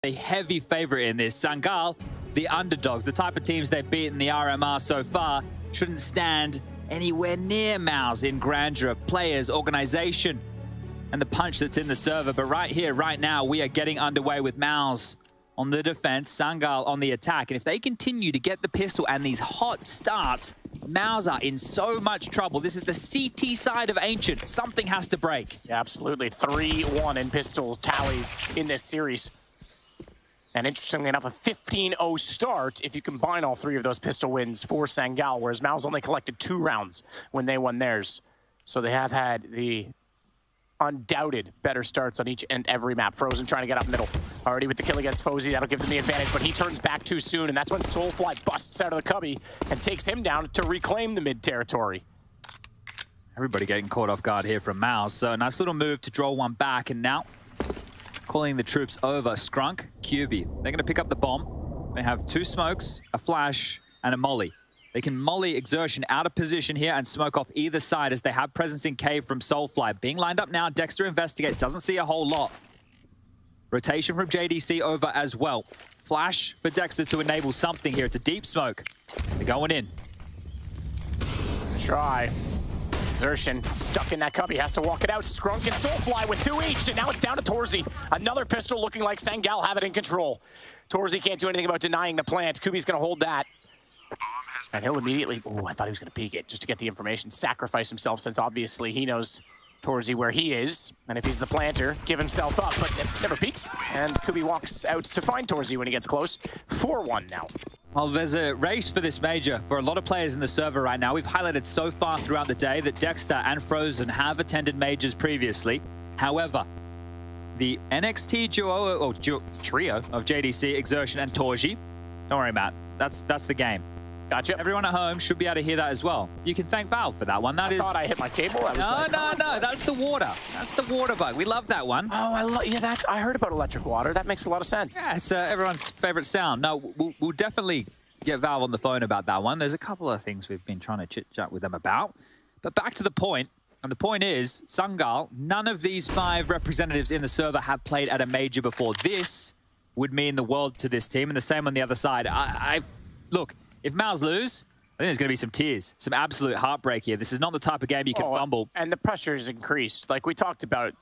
A heavy favorite in this. Sangal, the underdogs, the type of teams they've beaten the RMR so far, shouldn't stand anywhere near MOUZ in grandeur of players, organization, and the punch that's in the server. But right here, right now, we are getting underway with MOUZ on the defense, Sangal on the attack. And if they continue to get the pistol and these hot starts, MOUZ are in so much trouble. This is the CT side of Ancient. Something has to break. Yeah, absolutely. 3-1 in pistol tallies in this series. And interestingly enough, a 15-0 start if you combine all three of those pistol wins for Sangal, whereas MOUZ only collected 2 rounds when they won theirs. So they have had the undoubted better starts on each and every map. Frozen trying to get up middle. Already with the kill against Fozy, that'll give them the advantage, but he turns back too soon, and that's when Soulfly busts out of the cubby and takes him down to reclaim the mid territory. Everybody getting caught off guard here from MOUZ. So a nice little move to draw one back, and now calling the troops over. Scrunk, QB. They're going to pick up the bomb. They have 2 smokes, a flash, and a molly. They can molly Exertion out of position here and smoke off either side as they have presence in cave from Soulfly. Being lined up now, Dexter investigates, doesn't see a whole lot. Rotation from JDC over as well. Flash for Dexter to enable something here. It's a deep smoke. They're going in. Try. Exertion stuck in that cubby, has to walk it out. Scrunk and Soulfly with 2 each, and now it's down to Torzy. Another pistol looking like Sangal have it in control. Torzy can't do anything about denying the plant. Kubi's gonna hold that. And he'll immediately, oh, I thought he was gonna peek it just to get the information, sacrifice himself, since obviously he knows Torzy where he is. And if he's the planter, give himself up, but it never peeks. And Kubi walks out to find Torzy when he gets close. 4-1 now. Well, there's a race for this major for a lot of players in the server right now. We've highlighted so far throughout the day that Dexter and Frozen have attended majors previously. However, the NXT duo, or trio of JDC, Exertion, and Torji, don't worry, Matt, that's the game. Gotcha. Everyone at home should be able to hear that as well. You can thank Valve for that one. I thought I hit my cable. I was no, that's the water. That's the water bug. We love that one. Oh, I heard about electric water. That makes a lot of sense. Yeah, it's everyone's favorite sound. No, we'll definitely get Valve on the phone about that one. There's a couple of things we've been trying to chit-chat with them about. But back to the point, and the point is, Sangal, none of these 5 representatives in the server have played at a major before. This would mean the world to this team, and the same on the other side. Look, if MOUZ lose, I think there's going to be some tears, some absolute heartbreak here. This is not the type of game you can fumble. And the pressure is increased. Like we talked about,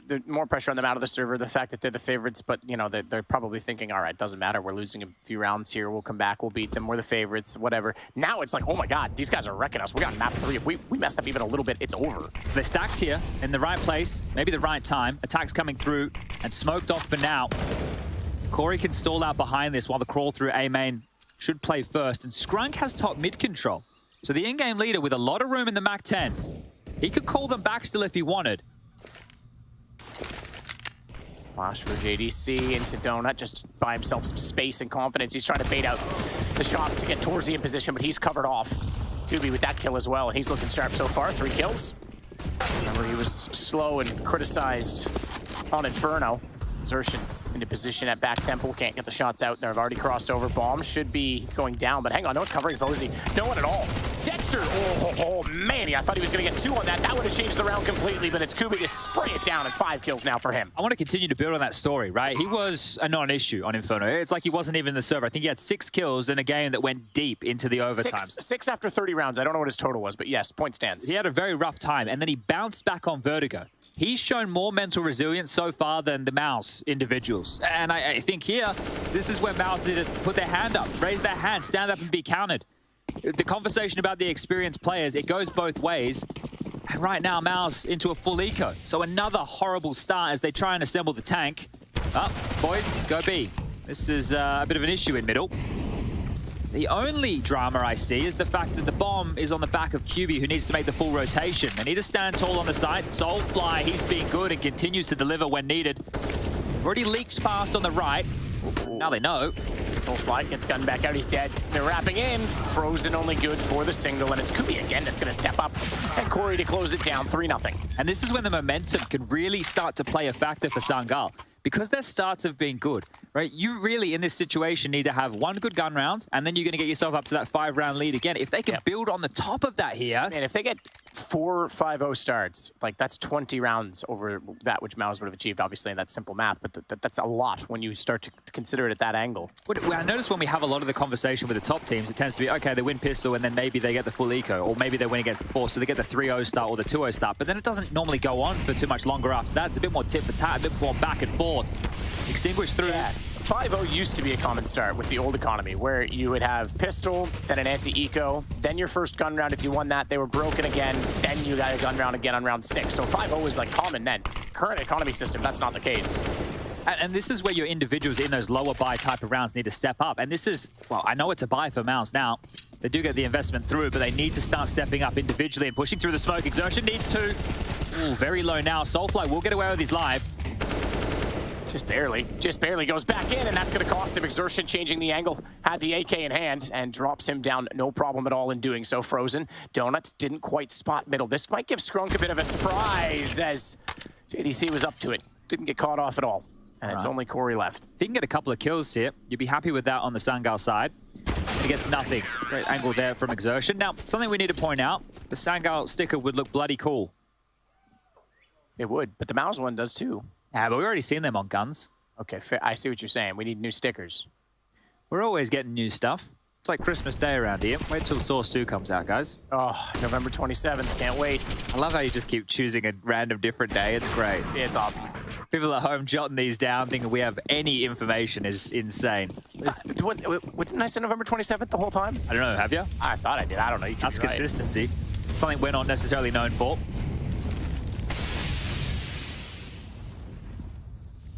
the more pressure on them out of the server, the fact that they're the favorites, but you know, they're probably thinking, all right, doesn't matter. We're losing a few rounds here. We'll come back. We'll beat them. We're the favorites, whatever. Now it's like, oh my God, these guys are wrecking us. We got map 3. If we mess up even a little bit, it's over. They're stacked here in the right place, maybe the right time. Attacks coming through and smoked off for now. Corey can stall out behind this while the crawl through A main should play first, and Scrunk has top mid control. So the in-game leader with a lot of room in the Mac 10. He could call them back still if he wanted. Flash for JDC into Donut, just buy himself some space and confidence. He's trying to bait out the shots to get Torzy in position, but he's covered off. Kubi with that kill as well, and he's looking sharp so far. 3 kills. Remember, he was slow and criticized on Inferno. Exertion into position at back temple, can't get the shots out. They've already crossed over. Bomb should be going down, but hang on, no one's covering Fozy. No one at all. Dexter, oh man, I thought he was going to get 2 on that. That would have changed the round completely, but it's Kubi to spray it down, and 5 kills now for him. I want to continue to build on that story, right? He was a non-issue on Inferno. It's like he wasn't even in the server. I think he had 6 kills in a game that went deep into the overtime. 6 after 30 rounds. I don't know what his total was, but yes, point stands. He had a very rough time, and then he bounced back on Vertigo. He's shown more mental resilience so far than the MOUZ individuals. And I think here, this is where MOUZ need to put their hand up, raise their hand, stand up and be counted. The conversation about the experienced players, it goes both ways. And right now, MOUZ into a full eco. So another horrible start as they try and assemble the tank. Oh, boys, go B. This is a bit of an issue in middle. The only drama I see is the fact that the bomb is on the back of QB, who needs to make the full rotation. They need to stand tall on the side. Soulfly, he's being good and continues to deliver when needed. Already leaked past on the right. Now they know. Soulfly gets gunned back out, he's dead. They're wrapping in. Frozen only good for the single, and it's Kubi again that's going to step up. And Corey to close it down, 3-0. And this is when the momentum can really start to play a factor for Sangal. because their starts have been good, right? You really, in this situation, need to have one good gun round, and then you're going to get yourself up to that 5-round lead again. If they can build on the top of that here... And if they get 4 5-0 starts, like that's 20 rounds over that which MOUZ would have achieved, obviously, in that simple math, but that's a lot when you start to consider it at that angle. I notice when we have a lot of the conversation with the top teams, it tends to be, okay, they win pistol, and then maybe they get the full eco, or maybe they win against the 4, so they get the 3-0 start or the 2-0 start, but then it doesn't normally go on for too much longer after that. It's a bit more tit for tat, a bit more back and forth. Extinguished through. Yeah. 5-0 used to be a common start with the old economy, where you would have pistol, then an anti-eco, then your first gun round. If you won that, they were broken again. Then you got a gun round again on round 6. So 5-0 is like common then. Current economy system, that's not the case. And this is where your individuals in those lower buy type of rounds need to step up. And this is, well, I know it's a buy for MOUZ now. They do get the investment through, but they need to start stepping up individually and pushing through the smoke. Exertion needs to. Ooh, very low now. Soulfly will get away with his life. Just barely goes back in, and that's going to cost him. Exertion changing the angle, had the AK in hand, and drops him down, no problem at all in doing so. Frozen. Donut didn't quite spot middle. This might give Skrunk a bit of a surprise, as JDC was up to it. Didn't get caught off at all, and it's only Corey left. If he can get a couple of kills here, you'd be happy with that on the Sangal side. He gets nothing. Great angle there from Exertion. Now, something we need to point out, the Sangal sticker would look bloody cool. It would, but the MOUZ one does too. Yeah, but we've already seen them on guns. Okay, I see what you're saying. We need new stickers. We're always getting new stuff. It's like Christmas Day around here. Wait till Source 2 comes out, guys. Oh, November 27th. Can't wait. I love how you just keep choosing a random different day. It's great. Yeah, it's awesome. People at home jotting these down, thinking we have any information is insane. Didn't I say November 27th the whole time? I don't know, have you? I thought I did. I don't know. That's consistency. Something we're not necessarily known for.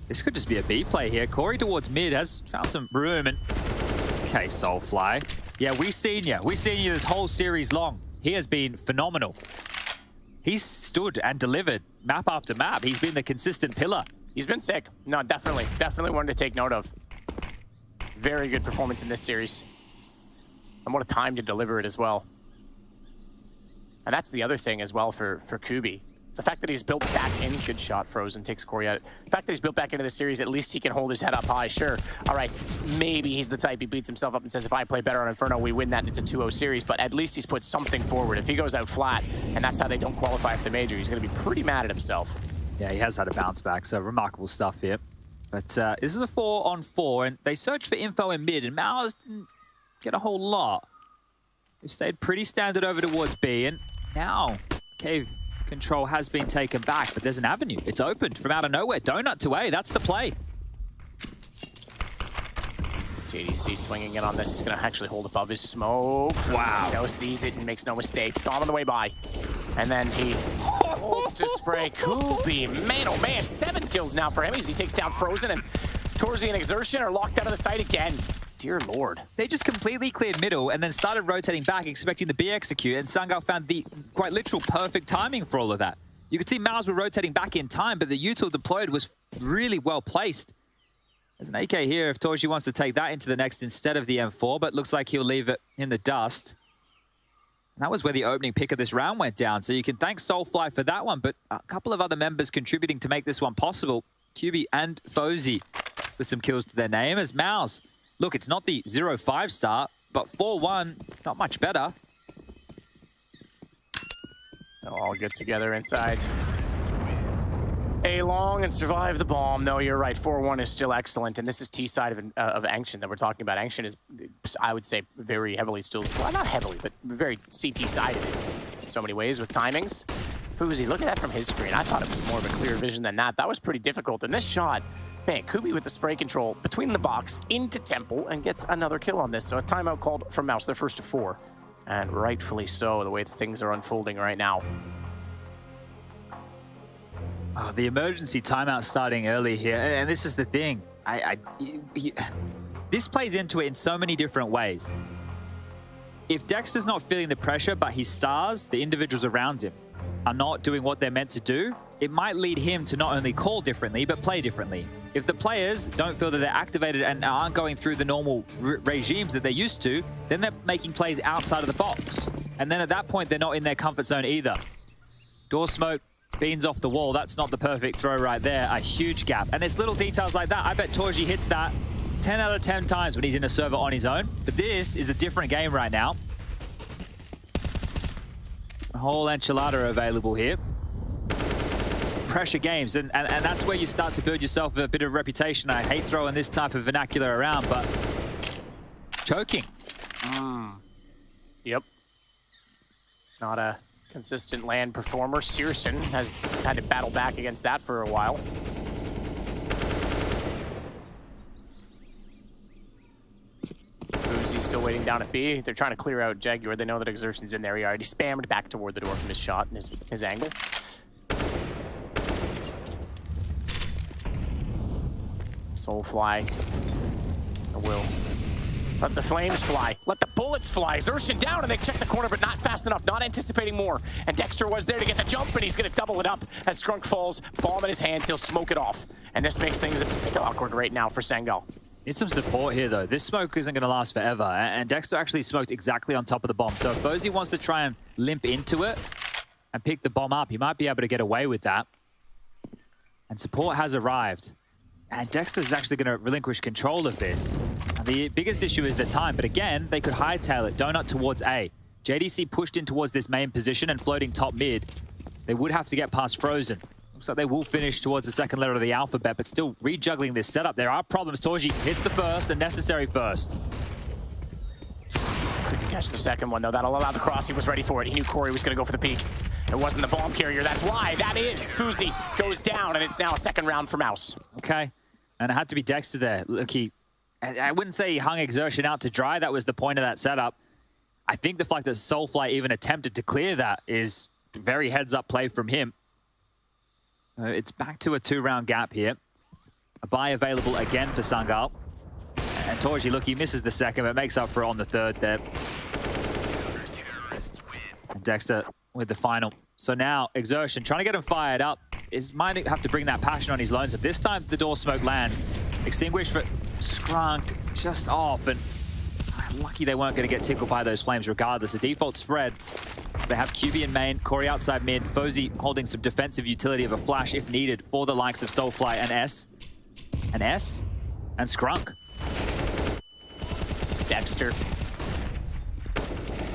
This could just be a B play here. Corey towards mid has found some room and... Okay, Soulfly. Yeah, we've seen you. We've seen you this whole series long. He has been phenomenal. He's stood and delivered map after map. He's been the consistent pillar. He's been sick. No, definitely. Definitely one to take note of. Very good performance in this series. And what a time to deliver it as well. And that's the other thing as well for Kubi. The fact that he's built back in, good shot, Frozen, takes Corey out. The fact that he's built back into the series, at least he can hold his head up high, sure. All right, maybe he's the type he beats himself up and says, if I play better on Inferno, we win that and it's a 2-0 series, but at least he's put something forward. If he goes out flat, and that's how they don't qualify for the major, he's gonna be pretty mad at himself. Yeah, he has had a bounce back, so remarkable stuff here. But this is a 4-on-4, and they searched for info in mid, and MOUZ didn't get a whole lot. They stayed pretty standard over towards B, and now Cave control has been taken back, but there's an avenue. It's opened from out of nowhere. Donut to A, that's the play. JDC swinging in on this. He's going to actually hold above his smoke. Wow. You know, sees it and makes no mistake. Saw him on the way by. And then he holds to spray. Kubi, man, oh man, 7 kills now for him as he takes down Frozen, and Torzy and Exertion are locked out of the site again. Dear Lord. They just completely cleared middle and then started rotating back, expecting the B execute, and Sangal found the quite literal perfect timing for all of that. You could see MOUZ were rotating back in time, but the util deployed was really well placed. There's an AK here if Torzy wants to take that into the next instead of the M4, but looks like he'll leave it in the dust. And that was where the opening pick of this round went down, so you can thank Soulfly for that one, but a couple of other members contributing to make this one possible. QB and Fozy with some kills to their name as MOUZ. Look, it's not the 0-5 start, but 4-1, not much better. They'll all get together inside. A long and survive the bomb. No, you're right. 4-1 is still excellent, and this is T side of Ancient that we're talking about. Ancient is, I would say, very heavily still, well, not heavily, but very CT-sided in so many ways with timings. Fuzi, look at that from his screen. I thought it was more of a clear vision than that. That was pretty difficult, and this shot, man, Kubi with the spray control between the box into Temple and gets another kill on this. So a timeout called from MOUZ, their first to 4. And rightfully so, the way things are unfolding right now. Oh, the emergency timeout starting early here. And this is the thing. This plays into it in so many different ways. If Dexter's not feeling the pressure, but his stars, the individuals around him, are not doing what they're meant to do, it might lead him to not only call differently, but play differently. If the players don't feel that they're activated and aren't going through the normal regimes that they're used to, then they're making plays outside of the box. And then at that point, they're not in their comfort zone either. Door smoke Beans off the wall. That's not the perfect throw right there. A huge gap. And it's little details like that. I bet Torji hits that 10 out of 10 times when he's in a server on his own. But this is a different game right now. A whole enchilada available here. Pressure games, and that's where you start to build yourself a bit of reputation. I hate throwing this type of vernacular around, but choking. Yep. Not a consistent land performer. Searson has had to battle back against that for a while. Uzi's still waiting down at B. They're trying to clear out Jaguar. They know that Exertion's in there. He already spammed back toward the door from his shot and his angle. Soulfly. I will. Let the flames fly. Let the bullets fly. Xertion down, and they check the corner, but not fast enough. Not anticipating more. And Dexter was there to get the jump, and he's going to double it up as Skrunk falls. Bomb in his hands. He'll smoke it off. And this makes things a bit awkward right now for Sangal. Need some support here, though. This smoke isn't going to last forever. And Dexter actually smoked exactly on top of the bomb. So if Fozy wants to try and limp into it and pick the bomb up, he might be able to get away with that. And support has arrived. And Dexter's actually going to relinquish control of this. And the biggest issue is the time, but again, they could hightail it, donut towards A. JDC pushed in towards this main position and floating top mid. They would have to get past Frozen. Looks like they will finish towards the second letter of the alphabet, but still rejuggling this setup. There are problems. Torji hits the first, a necessary first. Couldn't catch the second one, though. That'll allow the cross. He was ready for it. He knew Corey was going to go for the peak. It wasn't the bomb carrier. That's why. That is. Fuzi goes down, and it's now a second round for MOUZ. Okay. And it had to be Dexter there. Look, I wouldn't say he hung Exertion out to dry. That was the point of that setup. I think the fact that Soulfly even attempted to clear that is very heads-up play from him. It's back to a 2-round gap here. A buy available again for Sangal. And Torji, look, he misses the second, but makes up for it on the third there. And Dexter with the final. So now, Exertion, trying to get him fired up, might have to bring that passion on his lones. But this time, the door smoke lands. Extinguished for Skrunk, just off. And lucky they weren't going to get tickled by those flames regardless. The default spread. They have QB in main, Corey outside mid, Fozy holding some defensive utility of a flash if needed for the likes of Soulfly and S. And S. And Skrunk. Dexter.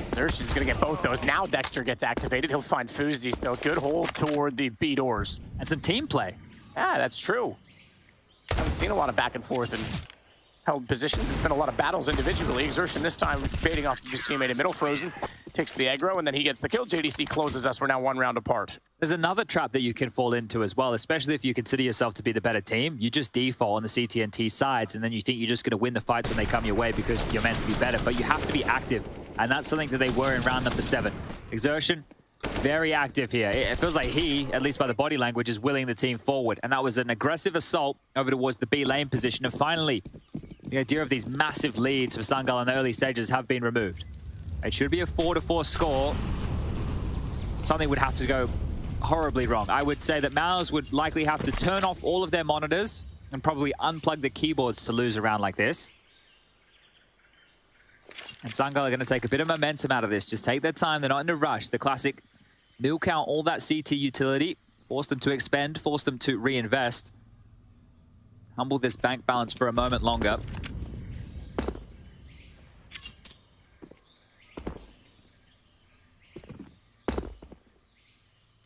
Xertion's going to get both those. Now Dexter gets activated. He'll find Fuzi, so good hold toward the B doors. And some team play. Yeah, that's true. I haven't seen a lot of back and forth and held positions. It's been a lot of battles individually. Exertion this time baiting off of his teammate in middle. Frozen takes the aggro, and then he gets the kill. JDC closes us. We're now 1 round apart. There's another trap that you can fall into as well, especially if you consider yourself to be the better team. You just default on the CT&T sides, and then you think you're just going to win the fights when they come your way because you're meant to be better. But you have to be active, and that's something that they were in round number 7. Exertion, very active here. It feels like he, at least by the body language, is willing the team forward. And that was an aggressive assault over towards the B lane position. And finally, the idea of these massive leads for Sangal in the early stages have been removed. It should be a 4-4 score. Something would have to go horribly wrong. I would say that MOUZ would likely have to turn off all of their monitors and probably unplug the keyboards to lose a round like this. And Sangal are going to take a bit of momentum out of this. Just take their time. They're not in a rush. The classic milk out all that CT utility. Force them to expend. Force them to reinvest. Humble this bank balance for a moment longer.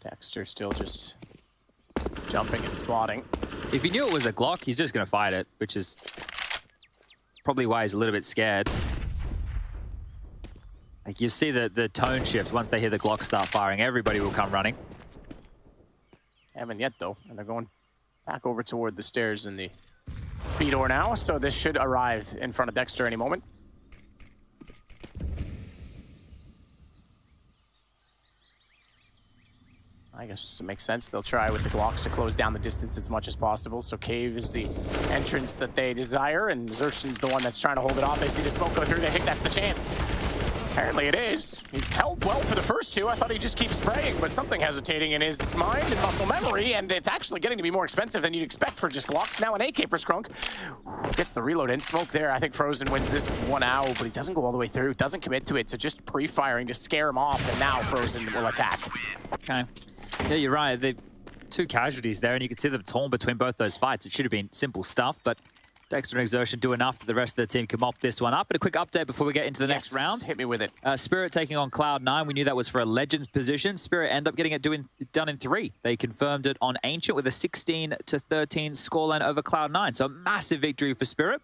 Dexter still just jumping and spotting. If he knew it was a Glock, he's just going to fight it, which is probably why he's a little bit scared. Like, you see the tone shift once they hear the Glock start firing. Everybody will come running. Haven't yet, though. And they're going back over toward the stairs in the B door now, so this should arrive in front of Dexter any moment. I guess it makes sense. They'll try with the Glocks to close down the distance as much as possible. So Cave is the entrance that they desire, and Xertion's the one that's trying to hold it off. They see the smoke go through. They think that's the chance. Apparently it is. He held well for the first two. I thought he'd just keep spraying, but something hesitating in his mind and muscle memory, and it's actually getting to be more expensive than you'd expect for just Glocks. Now an AK for Skrunk. Gets the reload in. Smoke there. I think Frozen wins this one out, but he doesn't go all the way through. Doesn't commit to it, so just pre-firing to scare him off, and now Frozen will attack. Okay. Yeah, you're right. 2 casualties there, and you can see them torn between both those fights. It should have been simple stuff, but Dexter and Exertion do enough that the rest of the team can mop this one up. But a quick update before we get into the next round. Hit me with it. Spirit taking on Cloud9. We knew that was for a Legends position. Spirit end up getting it done in 3. They confirmed it on Ancient with a 16-13 scoreline over Cloud9. So a massive victory for Spirit.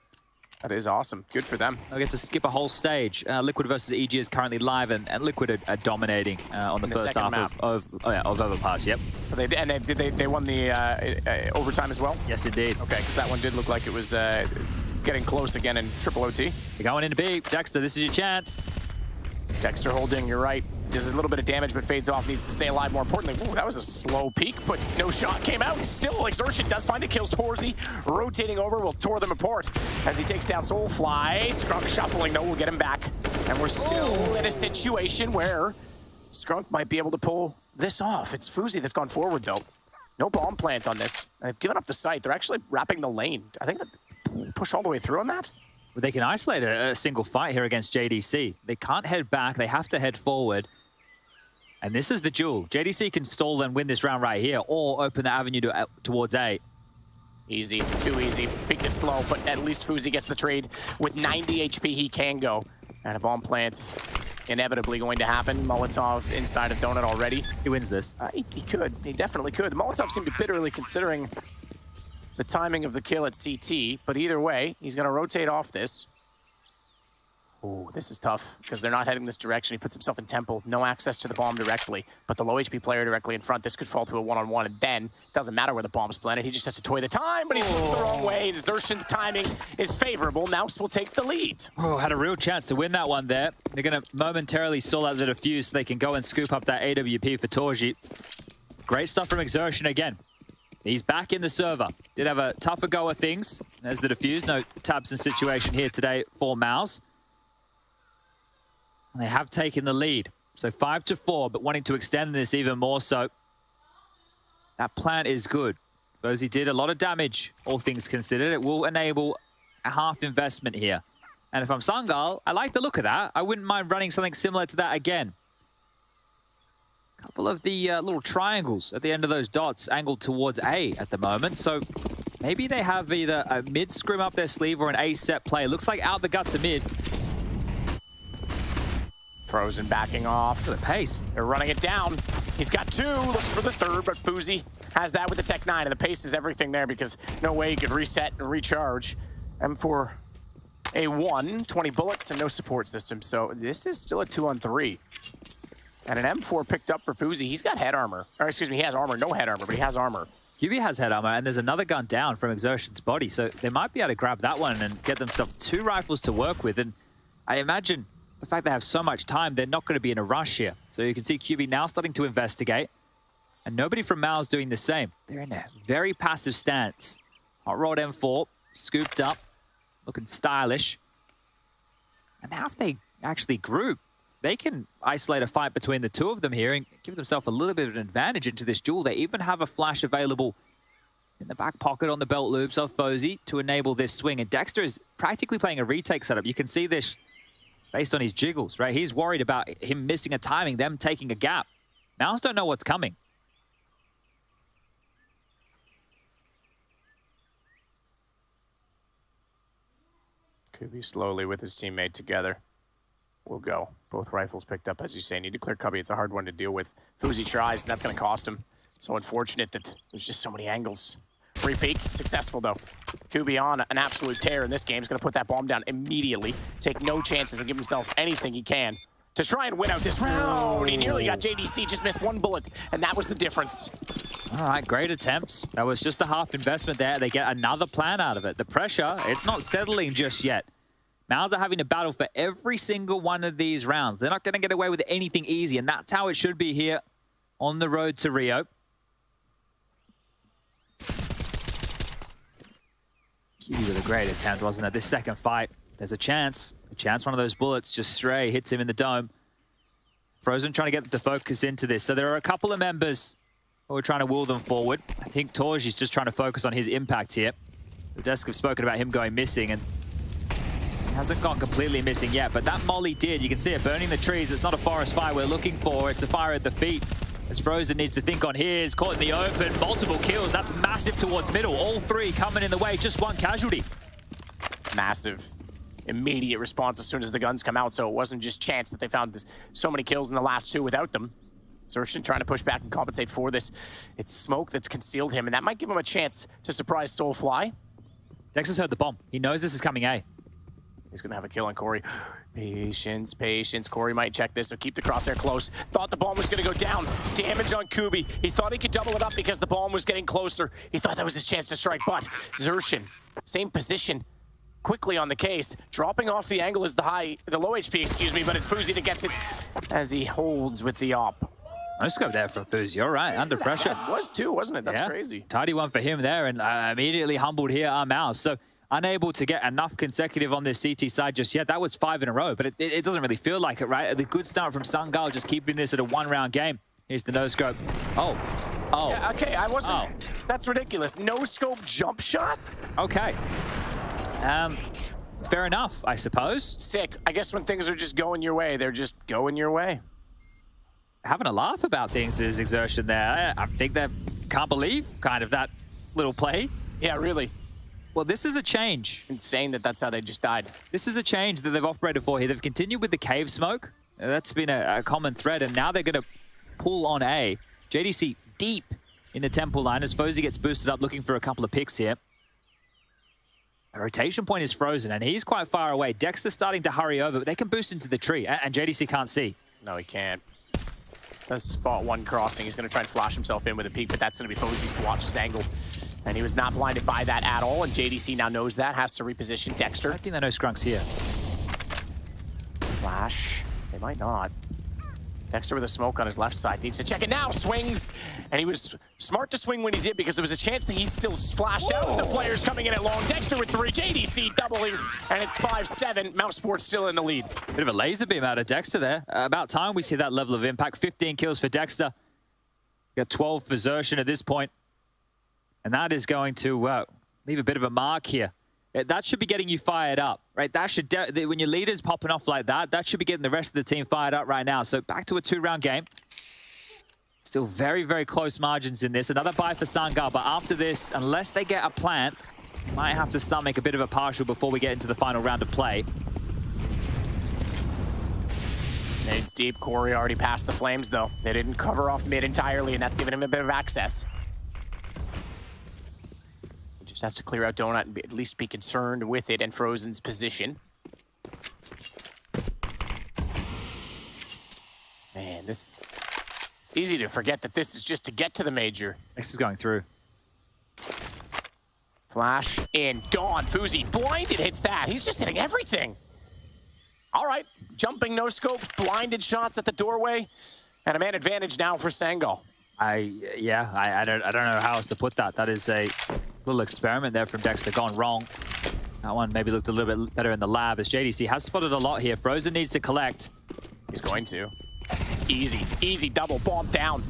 That is awesome. Good for them. They'll get to skip a whole stage. Liquid versus EG is currently live, and Liquid are dominating on the first half of Overpass. Yep. So they won the overtime as well? Yes, indeed. Okay, because that one did look like it was getting close again in triple OT. You're going into B. Dexter, this is your chance. Dexter holding, you're right. Does a little bit of damage, but fades off. Needs to stay alive. More importantly, ooh, that was a slow peak, but no shot came out. Still, Exertion does find the kills. Torzy rotating over will tore them apart as he takes down Soulfly. Skrunk shuffling, though, will get him back. And we're still in a situation where Skrunk might be able to pull this off. It's Fuzi that's gone forward, though. No bomb plant on this. They've given up the site. They're actually wrapping the lane. I think they push all the way through on that. Well, they can isolate a single fight here against JDC. They can't head back. They have to head forward. And this is the duel. JDC can stall and win this round right here, or open the avenue towards A. Easy, too easy. Peaked it slow, but at least Fuzi gets the trade. With 90 HP, he can go. And a bomb plant inevitably going to happen. Molotov inside of Donut already. He wins this. He could. He definitely could. Molotov seemed to be bitterly considering the timing of the kill at CT, but either way, he's going to rotate off this. Ooh, this is tough, because they're not heading this direction. He puts himself in Temple, no access to the bomb directly, but the low HP player directly in front. This could fall to a one-on-one, and then it doesn't matter where the bomb's planted. He just has to toy the time, but he's looked the wrong way. Exertion's timing is favorable. MOUZ will take the lead. Oh, had a real chance to win that one there. They're going to momentarily stall out the defuse so they can go and scoop up that AWP for Torji. Great stuff from Exertion again. He's back in the server. Did have a tougher go of things. There's the defuse. No Tabson situation here today for MOUZ. And they have taken the lead. So 5-4, but wanting to extend this even more so. That plant is good. Bozy did a lot of damage, all things considered. It will enable a half investment here. And if I'm Sangal, I like the look of that. I wouldn't mind running something similar to that again. A couple of the little triangles at the end of those dots angled towards A at the moment. So maybe they have either a mid scrim up their sleeve or an A set play. Looks like out the guts of mid. Frozen backing off. Look at the pace. They're running it down. He's got 2, looks for the 3rd, but Fuzi has that with the Tech 9, and the pace is everything there because no way he could reset and recharge. M4 A1, 20 bullets and no support system, so this is still a 2-on-3. And an M4 picked up for Fuzi. He's got head armor. Or excuse me, he has armor, no head armor, but he has armor. QB has head armor, and there's another gun down from Exertion's body, so they might be able to grab that one and get themselves 2 rifles to work with. And I imagine the fact they have so much time, they're not going to be in a rush here. So you can see QB now starting to investigate, and nobody from MOUZ doing the same. They're in a very passive stance. Hot Rod M4, scooped up, looking stylish. And now if they actually group, they can isolate a fight between the 2 of them here and give themselves a little bit of an advantage into this duel. They even have a flash available in the back pocket on the belt loops of Fozy to enable this swing. And Dexter is practically playing a retake setup. You can see this based on his jiggles, right? He's worried about him missing a timing, them taking a gap. MOUZ don't know what's coming. Kubi slowly with his teammate together. Will go. Both rifles picked up, as you say. Need to clear Cubby. It's a hard one to deal with. Fuzi tries, and that's going to cost him. So unfortunate that there's just so many angles. Re-peek, successful though. Kubi on an absolute tear in this game. He's going to put that bomb down immediately. Take no chances and give himself anything he can to try and win out this round. He nearly got JDC, just missed 1 bullet, and that was the difference. All right, great attempts. That was just a half investment there. They get another plan out of it. The pressure, it's not settling just yet. MOUZ are having to battle for every single one of these rounds. They're not going to get away with anything easy, and that's how it should be here on the road to Rio. QB with a great attempt, wasn't it? This second fight, there's a chance. One of those bullets just stray, hits him in the dome. Frozen trying to get them to focus into this. So there are a couple of members who are trying to will them forward. I think Torji's just trying to focus on his impact here. The desk have spoken about him going missing, and he hasn't gone completely missing yet, but that molly did. You can see it burning the trees. It's not a forest fire we're looking for. It's a fire at the feet As Frozen needs to think on his, caught in the open, multiple kills. That's massive towards middle. All three coming in the way, just one casualty. Massive, immediate response as soon as the guns come out, so it wasn't just chance that they found so many kills in the last two without them. Xerxon trying to push back and compensate for this. It's smoke that's concealed him, and that might give him a chance to surprise Soulfly. Dex has heard the bomb. He knows this is coming A. He's going to have a kill on Corey. Patience, patience. Corey might check this, so keep the crosshair close. Thought the bomb was going to go down. Damage on Kubi. He thought he could double it up because the bomb was getting closer. He thought that was his chance to strike, but Xerxon, same position, quickly on the case. Dropping off the angle is the low HP, excuse me, but it's Fuzi that gets it as he holds with the op. Nice scope there from Fuzi. All right, under pressure. It was too, wasn't it? That's crazy. Tidy one for him there, and immediately humbled here are MOUZ. So unable to get enough consecutive on this CT side just yet. That was 5 in a row, but it doesn't really feel like it, right? The good start from Sangal, just keeping this at a one-round game. Here's the no-scope. Oh. Yeah, okay, I wasn't... That's ridiculous. No-scope jump shot? Okay. Fair enough, I suppose. Sick. I guess when things are just going your way, they're just going your way. Having a laugh about things is Xerxon there. I think they can't believe kind of that little play. Yeah, really. Well, this is a change. Insane that that's how they just died. This is a change that they've operated for here. They've continued with the cave smoke. That's been a common thread, and now they're going to pull on A. JDC deep in the temple line as Fozy gets boosted up, looking for a couple of picks here. The rotation point is Frozen, and he's quite far away. Dexter's starting to hurry over, but they can boost into the tree, and JDC can't see. No, he can't. Does spot one crossing. He's going to try and flash himself in with a peek, but that's going to be Fozy's to watch his angle. And he was not blinded by that at all, and JDC now knows that, has to reposition Dexter. I think they know Skrunk's here. Flash. They might not. Dexter with a smoke on his left side. Needs to check it now. Swings. And he was smart to swing when he did because there was a chance that he still splashed out with the players coming in at long. Dexter with 3. JDC doubling. And it's 5-7. MOUZ Sports still in the lead. Bit of a laser beam out of Dexter there. About time we see that level of impact. 15 kills for Dexter. Got 12 for Xerxon at this point. And that is going to leave a bit of a mark here. That should be getting you fired up, right? That should, when your leader's popping off like that, that should be getting the rest of the team fired up right now. So back to a 2-round game. Still very, very close margins in this. Another buy for Sangal, but after this, unless they get a plant, might have to stomach a bit of a partial before we get into the final round of play. Nades deep. Corey already passed the flames, though. They didn't cover off mid entirely, and that's given him a bit of access. Just has to clear out Donut and at least be concerned with it and Frozen's position. Man, it's easy to forget that this is just to get to the major. This is going through. Flash in, gone. Fuzi blinded hits that. He's just hitting everything. All right, jumping no scopes, blinded shots at the doorway, and a man advantage now for Sangal. I don't know how else to put that. That is a little experiment there from Dexter gone wrong. That one maybe looked a little bit better in the lab as JDC has spotted a lot here. Frozen needs to collect. He's going to. Easy, easy double bomb down.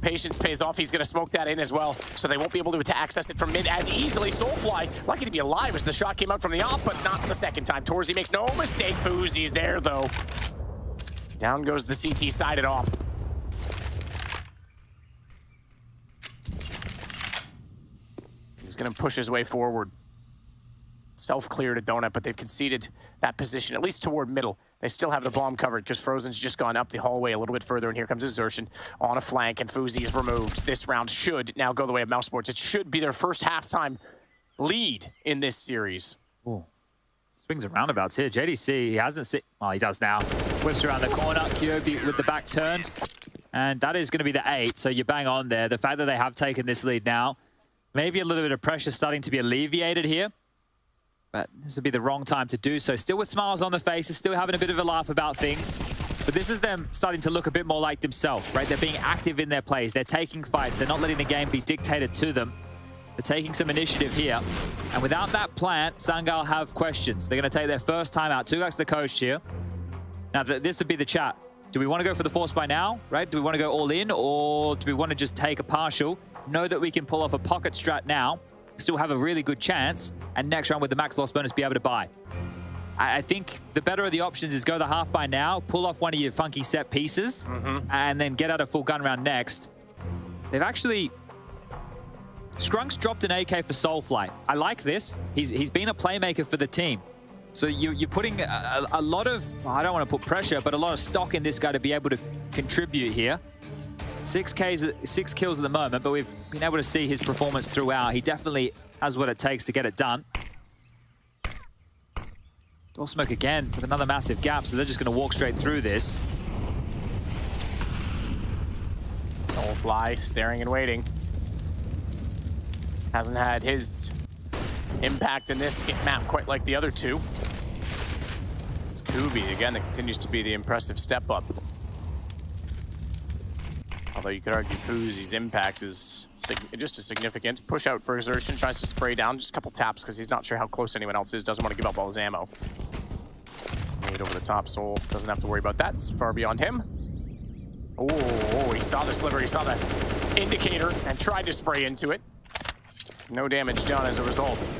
Patience pays off. He's going to smoke that in as well, so they won't be able to access it from mid as easily. Soulfly, lucky to be alive as the shot came out from the op, but not the second time. Torzy makes no mistake. Fuzi's there, though. Down goes the CT side at op. He's going to push his way forward. Self-cleared a donut, but they've conceded that position, at least toward middle. They still have the bomb covered because Frozen's just gone up the hallway a little bit further, and here comes Xerxon on a flank, and Fuzi is removed. This round should now go the way of MOUZ Sports. It should be their first halftime lead in this series. Ooh. Swings and roundabouts here. JDC, he hasn't seen... Oh, he does now. Whips around the corner. Kyobi with the back turned. And that is going to be the 8, so you're bang on there. The fact that they have taken this lead now, maybe a little bit of pressure starting to be alleviated here. But this would be the wrong time to do so. Still with smiles on the faces, still having a bit of a laugh about things. But this is them starting to look a bit more like themselves, right? They're being active in their plays. They're taking fights. They're not letting the game be dictated to them. They're taking some initiative here. And without that plant, Sangal have questions. They're going to take their first time out. Tugak's the coach here. Now, this would be the chat. Do we want to go for the force buy now, right? Do we want to go all in, or do we want to just take a partial? Know that we can pull off a pocket strat now, still have a really good chance, and next round with the max loss bonus be able to buy. I think the better of the options is go the half by now, pull off one of your funky set pieces, and then get out a full gun round next. They've actually... Skrunk's dropped an AK for Soulflight. I like this. He's been a playmaker for the team. So you're putting a lot of, I don't want to put pressure, but a lot of stock in this guy to be able to contribute here. 6 kills at the moment, but we've been able to see his performance throughout. He definitely has what it takes to get it done. Door smoke again with another massive gap, so they're just going to walk straight through this. Soulfly staring and waiting. Hasn't had his impact in this map quite like the other two. It's Kubi, again, that continues to be the impressive step up. Although you could argue Fuzi's impact is just as significant. Push out for Exertion, tries to spray down, just a couple taps because he's not sure how close anyone else is, doesn't want to give up all his ammo. Made over the top, Soul doesn't have to worry about that, it's far beyond him. Oh, he saw the sliver, he saw the indicator and tried to spray into it. No damage done as a result.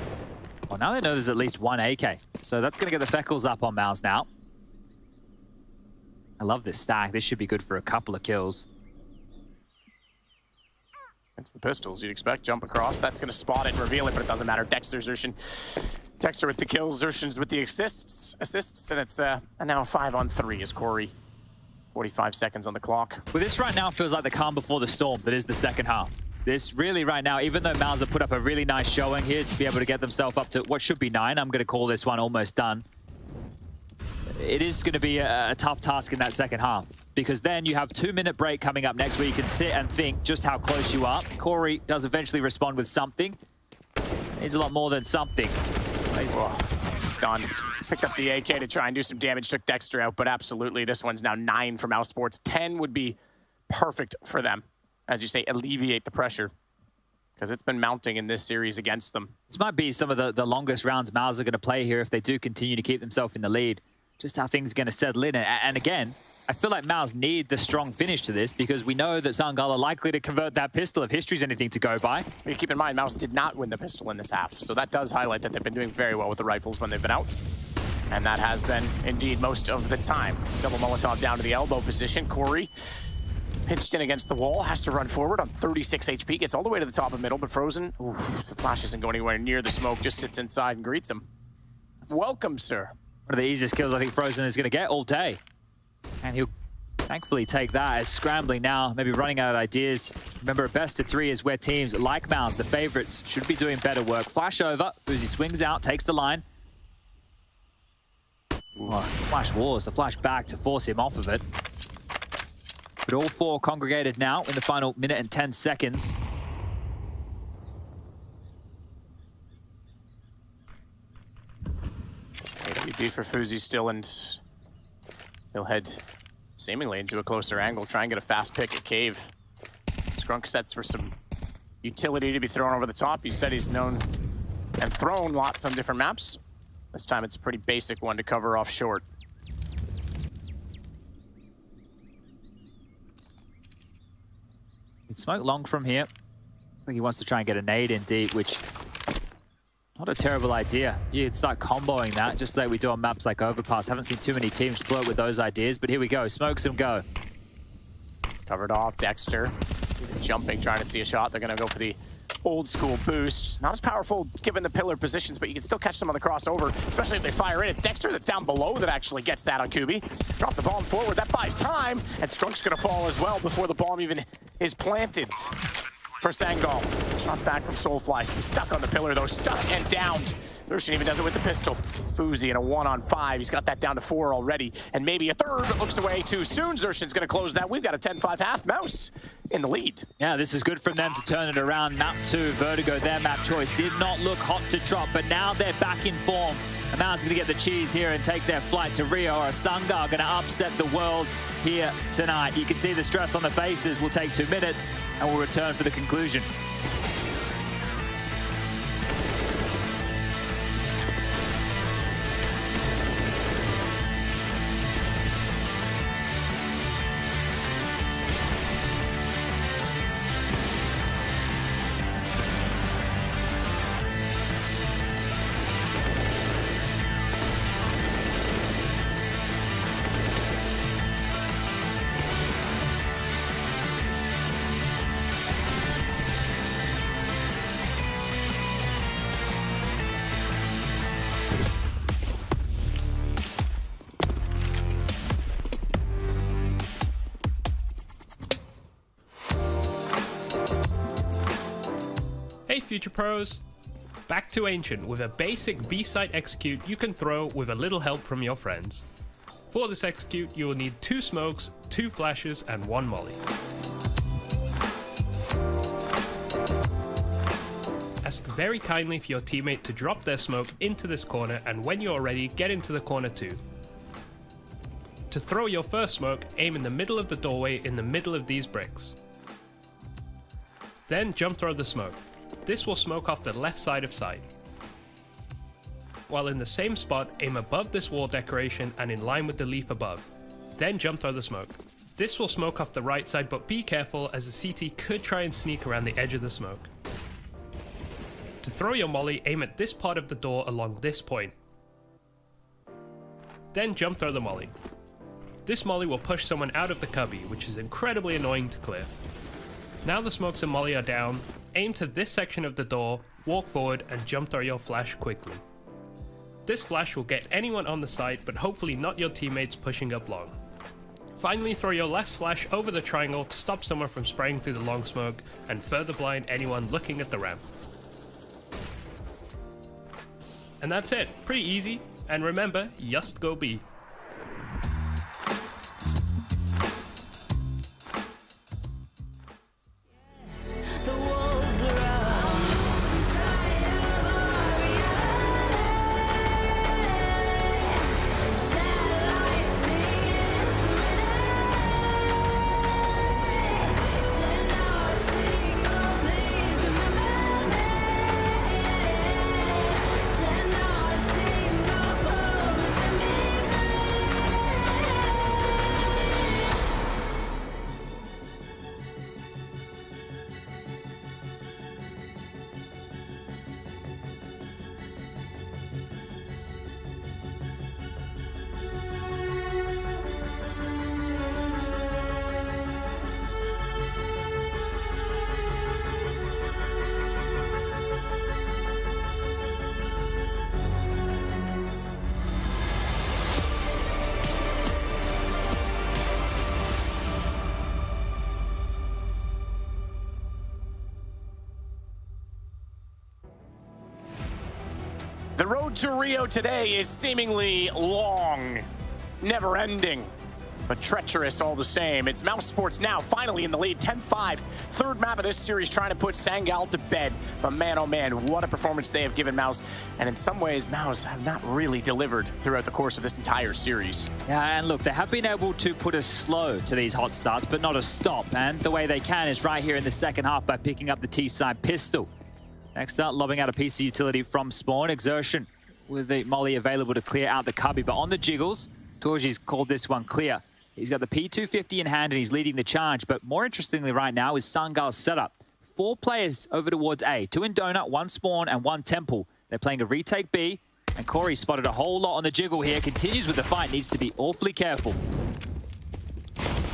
Well, now they know there's at least one AK. So that's going to get the Feckles up on MOUZ now. I love this stack. This should be good for a couple of kills. It's the pistols you'd expect. Jump across. That's going to spot it and reveal it, but it doesn't matter. Dexter with the kills. Xertion's with the assists. And it's now 5-on-3 as Corey. 45 seconds on the clock. Well, this right now feels like the calm before the storm that is the second half. This really right now, even though MOUZ have put up a really nice showing here to be able to get themselves up to what should be 9, I'm going to call this one almost done. It is going to be a tough task in that second half, because then you have 2-minute break coming up next where you can sit and think just how close you are. Corey does eventually respond with something. Needs a lot more than something. He's done. Picked up the AK to try and do some damage, took Dexter out, but absolutely this one's now 9 for MOUZ Sports. 10 would be perfect for them. As you say, alleviate the pressure, because it's been mounting in this series against them. This might be some of the longest rounds MOUZ are going to play here if they do continue to keep themselves in the lead. Just how things are going to settle in. And again, I feel like MOUZ need the strong finish to this, because we know that Sangal are likely to convert that pistol if history's anything to go by. But keep in mind, MOUZ did not win the pistol in this half, so that does highlight that they've been doing very well with the rifles when they've been out. And that has been, indeed, most of the time. Double Molotov down to the elbow position. Corey pinched in against the wall, has to run forward on 36 HP, gets all the way to the top of middle, but Frozen, the flash isn't going anywhere near the smoke, just sits inside and greets him. Welcome, sir. One of the easiest kills I think Frozen is going to get all day. And he'll thankfully take that as scrambling now, maybe running out of ideas. Remember, a best of 3 is where teams like MOUZ, the favorites, should be doing better work. Flash over, Fuzi swings out, takes the line. Oh, flash wars, the flash back to force him off of it. But all 4 congregated now in the final minute and 10 seconds. AWP for Fuzi still, and he'll head seemingly into a closer angle, try and get a fast pick at Cave. Skrunk sets for some utility to be thrown over the top. He said he's known and thrown lots on different maps. This time it's a pretty basic one to cover off short. He'd smoke long from here. I think he wants to try and get a nade in deep, which not a terrible idea. You could start comboing that, just like we do on maps like Overpass. Haven't seen too many teams float with those ideas, but here we go. Smokes him, go. Covered off, Dexter. Jumping, trying to see a shot. They're going to go for the old school boost. Not as powerful given the pillar positions, but you can still catch them on the crossover, especially if they fire in. It's Dexter that's down below that actually gets that on Kubi. Drop the bomb forward, that buys time, and Skrunk's going to fall as well before the bomb even is planted for Sangal. Shots back from Soulfly. He's stuck on the pillar though, stuck and downed. Lucian even does it with the pistol. It's Fuzi in a 1-on-5. He's got that down to 4 already. And maybe a third, but looks away too soon. Xertion's going to close that. We've got a 10-5 half. MOUZ in the lead. Yeah, this is good from them to turn it around. Map 2, Vertigo, their map choice. Did not look hot to trot, but now they're back in form. And MOUZ going to get the cheese here and take their flight to Rio, or Sangal going to upset the world here tonight. You can see the stress on the faces. Will take 2 minutes, and we'll return for the conclusion. future pros? Back to Ancient with a basic B-site execute you can throw with a little help from your friends. For this execute, you will need 2 smokes, 2 flashes, and 1 molly. Ask very kindly for your teammate to drop their smoke into this corner, and when you are ready, get into the corner too. To throw your first smoke, aim in the middle of the doorway in the middle of these bricks. Then jump throw the smoke. This will smoke off the left side of site. While in the same spot, aim above this wall decoration and in line with the leaf above. Then jump throw the smoke. This will smoke off the right side, but be careful as the CT could try and sneak around the edge of the smoke. To throw your molly, aim at this part of the door along this point. Then jump throw the molly. This molly will push someone out of the cubby, which is incredibly annoying to clear. Now the smokes and molly are down, aim to this section of the door, walk forward and jump throw your flash quickly. This flash will get anyone on the site, but hopefully not your teammates pushing up long. Finally, throw your last flash over the triangle to stop someone from spraying through the long smoke and further blind anyone looking at the ramp. And that's it, pretty easy, and remember, just go B. The road to Rio today is seemingly long, never-ending, but treacherous all the same. It's MOUZ Sports now, finally in the lead, 10-5. Third map of this series trying to put Sangal to bed. But man, oh man, what a performance they have given MOUZ. And in some ways, MOUZ have not really delivered throughout the course of this entire series. Yeah, and look, they have been able to put a slow to these hot starts, but not a stop. And the way they can is right here in the second half by picking up the T-side pistol. Next up, lobbing out a piece of utility from spawn. Exertion with the molly available to clear out the cubby. But on the jiggles, Torji's called this one clear. He's got the P250 in hand and he's leading the charge. But more interestingly right now is Sangal's setup. 4 players over towards A. 2 in Donut, 1 spawn, and 1 temple. They're playing a retake B. And Corey spotted a whole lot on the jiggle here. Continues with the fight. Needs to be awfully careful.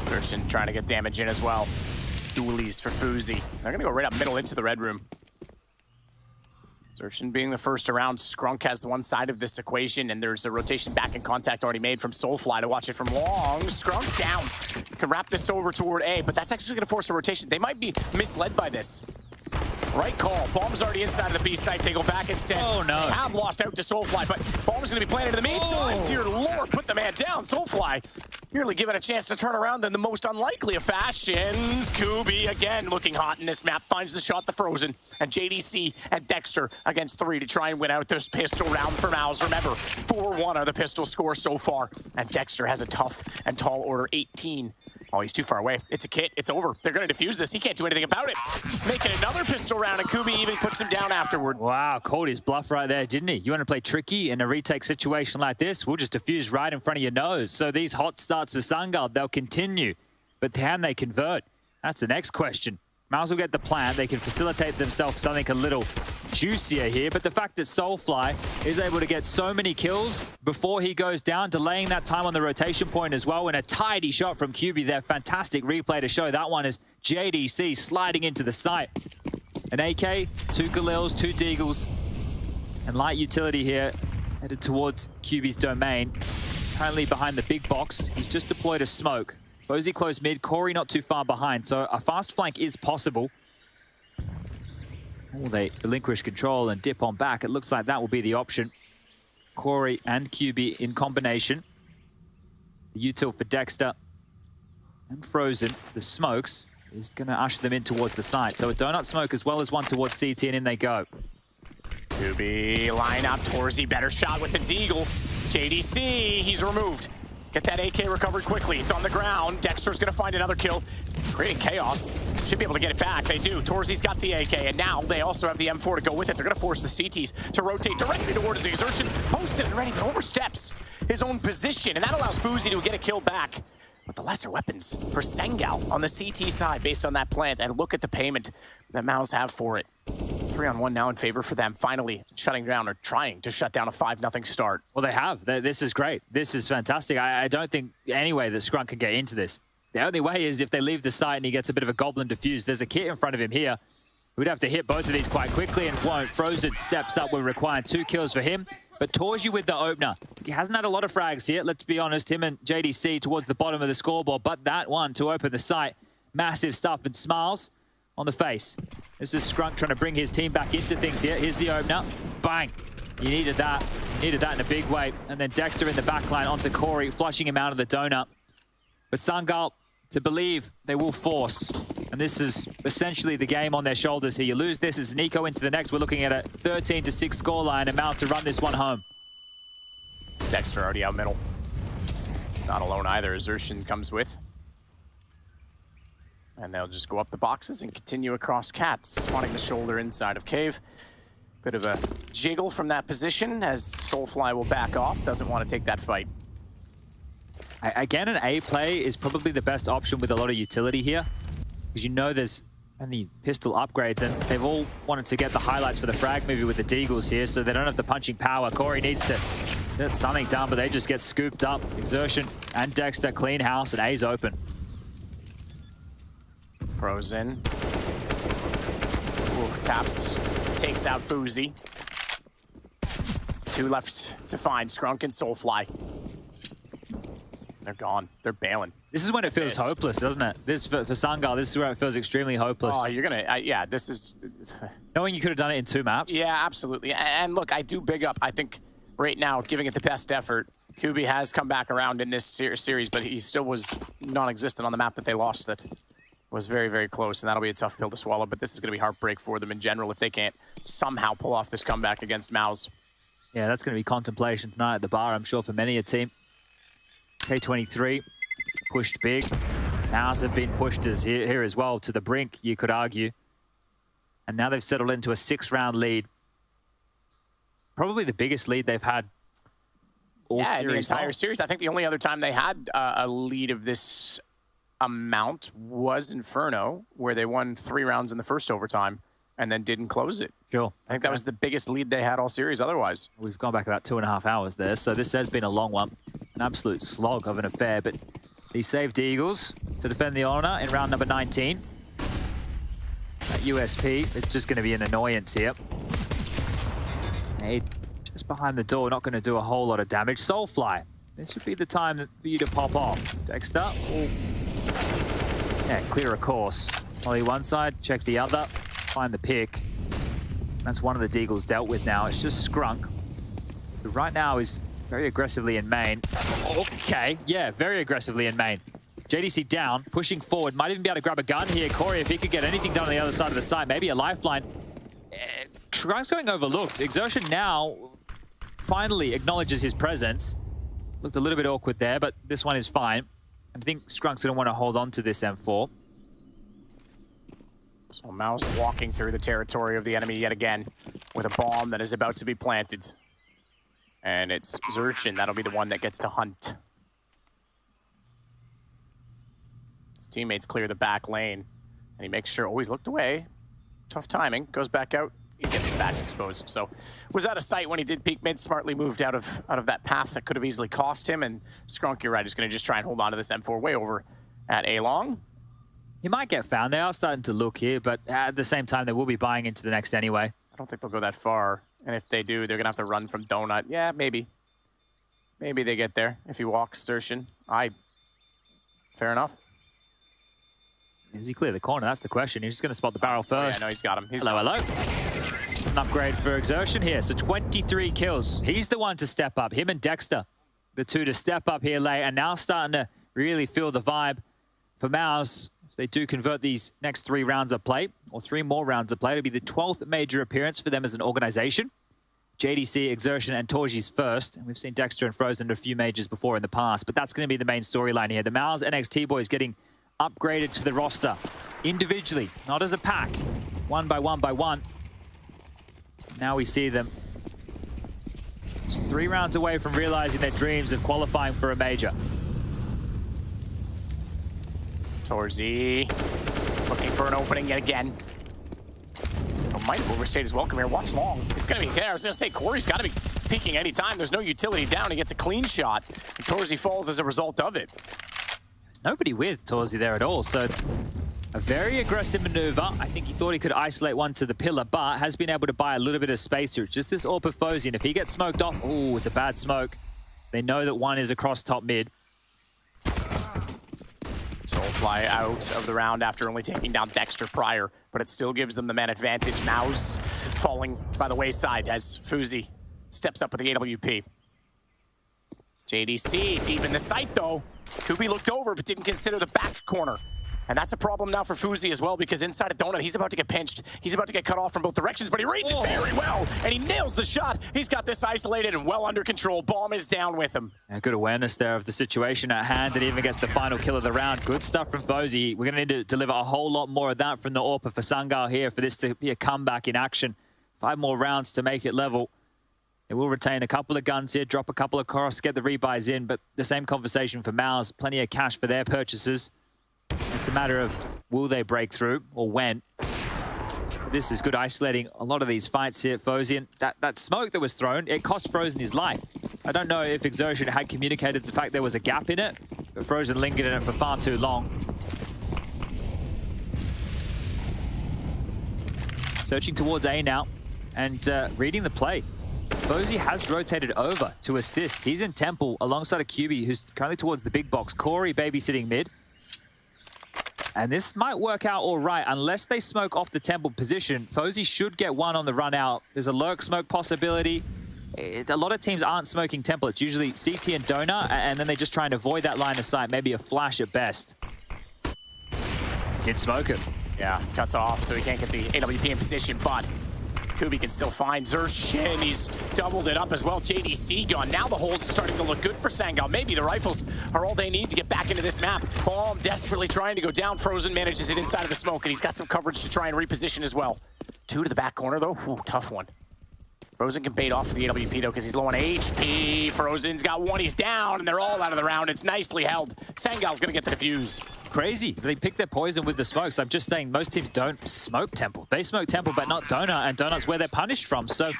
Gerson trying to get damage in as well. Dualies for Fuzi. They're going to go right up middle into the red room. Gerson being the first around. Skrunk has the one side of this equation, and there's a rotation back in contact already made from Soulfly to watch it from long. Skrunk down. Can wrap this over toward A, but that's actually going to force a rotation. They might be misled by this. Right call. Bomb's already inside of the B site. They go back instead. Oh, no. Have lost out to Soulfly, but bomb's going to be planted in the meantime. Oh. Dear Lord, put the man down. Soulfly nearly given a chance to turn around in the most unlikely of fashions. Kubi again looking hot in this map. Finds the shot to Frozen. And JDC and Dexter against 3 to try and win out this pistol round for MOUZ. Remember, 4-1 are the pistol scores so far. And Dexter has a tough and tall order 18. Oh, he's too far away. It's a kit. It's over. They're going to defuse this. He can't do anything about it. Making another pistol round, and Kubi even puts him down afterward. Wow, called his bluff right there, didn't he? You want to play tricky in a retake situation like this? We'll just defuse right in front of your nose. So these hot starts for Sangal, they'll continue. But can they convert? That's the next question. MOUZ will get the plant. They can facilitate themselves something a little juicier here. But the fact that Soulfly is able to get so many kills before he goes down, delaying that time on the rotation point as well, and a tidy shot from QB there. Fantastic replay to show that one is JDC sliding into the site. An AK, 2 Galils, 2 Deagles, and light utility here headed towards QB's domain. Currently behind the big box. He's just deployed a smoke. Fozy close mid, Corey not too far behind, so a fast flank is possible. Or they relinquish control and dip on back. It looks like that will be the option. Corey and QB in combination. The util for Dexter and Frozen. The smokes is going to usher them in towards the site. So a donut smoke as well as one towards CT, and in they go. QB line up. Torzy, better shot with the Deagle. JDC, he's removed. Get that AK recovered quickly. It's on the ground. Dexter's going to find another kill. Creating chaos. Should be able to get it back. They do. Torzy's got the AK, and now they also have the M4 to go with it. They're going to force the CTs to rotate directly towards the exertion. Posted and ready, but oversteps his own position, and that allows Fuzi to get a kill back. With the lesser weapons for Sangal on the CT side based on that plant, and look at the payment that MOUZ have for it. 3-on-1 now in favor for them, finally shutting down or trying to shut down a 5-0 start. Well, they have. This is great. This is fantastic. I don't think any way that Scrunk can get into this. The only way is if they leave the site and he gets a bit of a goblin defuse. There's a kit in front of him here. We'd have to hit both of these quite quickly and won't. Frozen steps up. We're requiring 2 kills for him. But Torji with the opener. He hasn't had a lot of frags here. Let's be honest, him and JDC towards the bottom of the scoreboard. But that one to open the site. Massive stuff and smiles on the face. This is Scrunk trying to bring his team back into things here. Here's the opener. Bang. You needed that. You needed that in a big way. And then Dexter in the backline onto Corey, flushing him out of the donut. But Sangal, to believe they will force. And this is essentially the game on their shoulders here. You lose this as Nico into the next. We're looking at a 13-6 scoreline, and MOUZ to run this one home. Dexter already out middle. It's not alone either. Exertion comes with. And they'll just go up the boxes and continue across Cats, spotting the shoulder inside of Cave. Bit of a jiggle from that position as Soulfly will back off. Doesn't want to take that fight. Again, an A play is probably the best option with a lot of utility here. Because you know there's only pistol upgrades, and they've all wanted to get the highlights for the frag movie with the Deagles here, so they don't have the punching power. Corey needs to get something done, but they just get scooped up. Exertion and Dexter clean house, and A's open. Frozen. Ooh, taps, takes out Fuzi. 2 left to find, Scrunk and Soulfly. They're gone. They're bailing. This is when it feels hopeless, doesn't it? This for Sangal, this is where it feels extremely hopeless. Oh, you're gonna, yeah, this is... Knowing you could have done it in 2 maps. Yeah, absolutely. And look, I do big up, I think, right now, giving it the best effort. Kubi has come back around in this series, but he still was non-existent on the map that they lost that was very, very close, and that'll be a tough pill to swallow, but this is gonna be heartbreak for them in general if they can't somehow pull off this comeback against MOUZ. Yeah, that's gonna be contemplation tonight at the bar, I'm sure, for many a team. K23 pushed big. MOUZ have been pushed here as well to the brink, you could argue. And now they've settled into a 6-round lead. Probably the biggest lead they've had all series. In the entire series. I think the only other time they had a lead of this amount was Inferno, where they won 3 rounds in the first overtime and then didn't close it. Sure. I think that was the biggest lead they had all series otherwise. We've gone back about 2.5 hours there, so this has been a long one. An absolute slog of an affair, but he saved Eagles to defend the honor in round number 19. That USP, it's just going to be an annoyance here. Hey, just behind the door, not going to do a whole lot of damage. Soulfly, this would be the time for you to pop off. Dexter, yeah, clear a course. Molly one side, check the other, find the pick. That's one of the Deagles dealt with now. It's just Scrunk, who right now is very aggressively in main. Okay, yeah, very aggressively in main. JDC down, pushing forward. Might even be able to grab a gun here. Corey, if he could get anything done on the other side of the site, maybe a lifeline. Scrunk's going overlooked. Exertion now finally acknowledges his presence. Looked a little bit awkward there, but this one is fine. I think Skrunk's going to want to hold on to this M4. So MOUZ walking through the territory of the enemy yet again with a bomb that is about to be planted. And it's Xerxin that'll be the one that gets to hunt. His teammates clear the back lane. And he makes sure, oh, he's looked away. Tough timing, goes back out. He gets the back exposed. So was out of sight when he did peek mid, smartly moved out of that path that could have easily cost him. And Scrunk, you're right, is going to just try and hold on to this M4 way over at A-Long. He might get found. They are starting to look here, but at the same time, they will be buying into the next anyway. I don't think they'll go that far. And if they do, they're going to have to run from Donut. Yeah, maybe. Maybe they get there if he walks Xerxin. Fair enough. Does he clear the corner? That's the question. He's just going to spot the barrel first. Oh, yeah, no, he's got him. Hello. an upgrade for Exertion here. So 23 kills. He's the one to step up. Him and Dexter, the two to step up here late, and now starting to really feel the vibe for MOUZ. If they do convert these next 3 rounds of play, or 3 more rounds of play, it'll be the 12th major appearance for them as an organization. JDC, Exertion, and Torji's first. And we've seen Dexter and Frozen at a few majors before in the past, but that's going to be the main storyline here. The MOUZ NXT boys getting upgraded to the roster individually, not as a pack, one by one. Now we see them just 3 rounds away from realizing their dreams of qualifying for a major. Torzi looking for an opening yet again. Might have overstayed his welcome here. Watch long. It's going to be there. I was going to say, Corey's got to be peeking any time. There's no utility down. He gets a clean shot. And Torzi falls as a result of it. Nobody with Torzi there at all. So a very aggressive maneuver. I think he thought he could isolate one to the pillar, but has been able to buy a little bit of space here. It's just this AWP of Fozy, and if he gets smoked off, oh, it's a bad smoke. They know that one is across top mid. Soulfly out of the round after only taking down Dexter prior, but it still gives them the man advantage. MOUZ falling by the wayside as Fuzi steps up with the AWP. JDC deep in the sight though. Kubi looked over but didn't consider the back corner. And that's a problem now for Fuzi as well, because inside of Donut, he's about to get pinched. He's about to get cut off from both directions, but he reads it very well, and he nails the shot. He's got this isolated and well under control. Bomb is down with him. Yeah, good awareness there of the situation at hand, and even gets the final kill of the round. Good stuff from Fozy. We're going to need to deliver a whole lot more of that from the AWP for Sangal here for this to be a comeback in action. 5 more rounds to make it level. They will retain a couple of guns here, drop a couple of cross, get the rebuys in, but the same conversation for MOUZ. Plenty of cash for their purchases. It's a matter of will they break through or when. This is good isolating a lot of these fights here, Fozy. And that smoke that was thrown, it cost Frozen his life. I don't know if Exertion had communicated the fact there was a gap in it, but Frozen lingered in it for far too long. Searching towards A now and reading the play. Fozy has rotated over to assist. He's in Temple alongside a QB who's currently towards the big box. Corey babysitting mid. And this might work out all right unless they smoke off the Temple position. Fozy should get one on the run out. There's a lurk smoke possibility. A lot of teams aren't smoking Temple. It's usually CT and Donut, and then they just try and avoid that line of sight, maybe a flash at best. Did smoke it. Yeah, cuts off, so he can't get the AWP in position, but Kubi can still find Zershin. He's doubled it up as well. JDC gone. Now the hold's starting to look good for Sangal. Maybe the rifles are all they need to get back into this map. Bomb desperately trying to go down. Frozen manages it inside of the smoke, and he's got some coverage to try and reposition as well. 2 to the back corner, though. Ooh, tough one. Frozen can bait off of the AWP, though, because he's low on HP. Frozen's got 1. He's down, and they're all out of the round. It's nicely held. Sangal's going to get the defuse. Crazy. They pick their poison with the smokes. I'm just saying most teams don't smoke Temple. They smoke Temple, but not Donut, and Donut's where they're punished from. So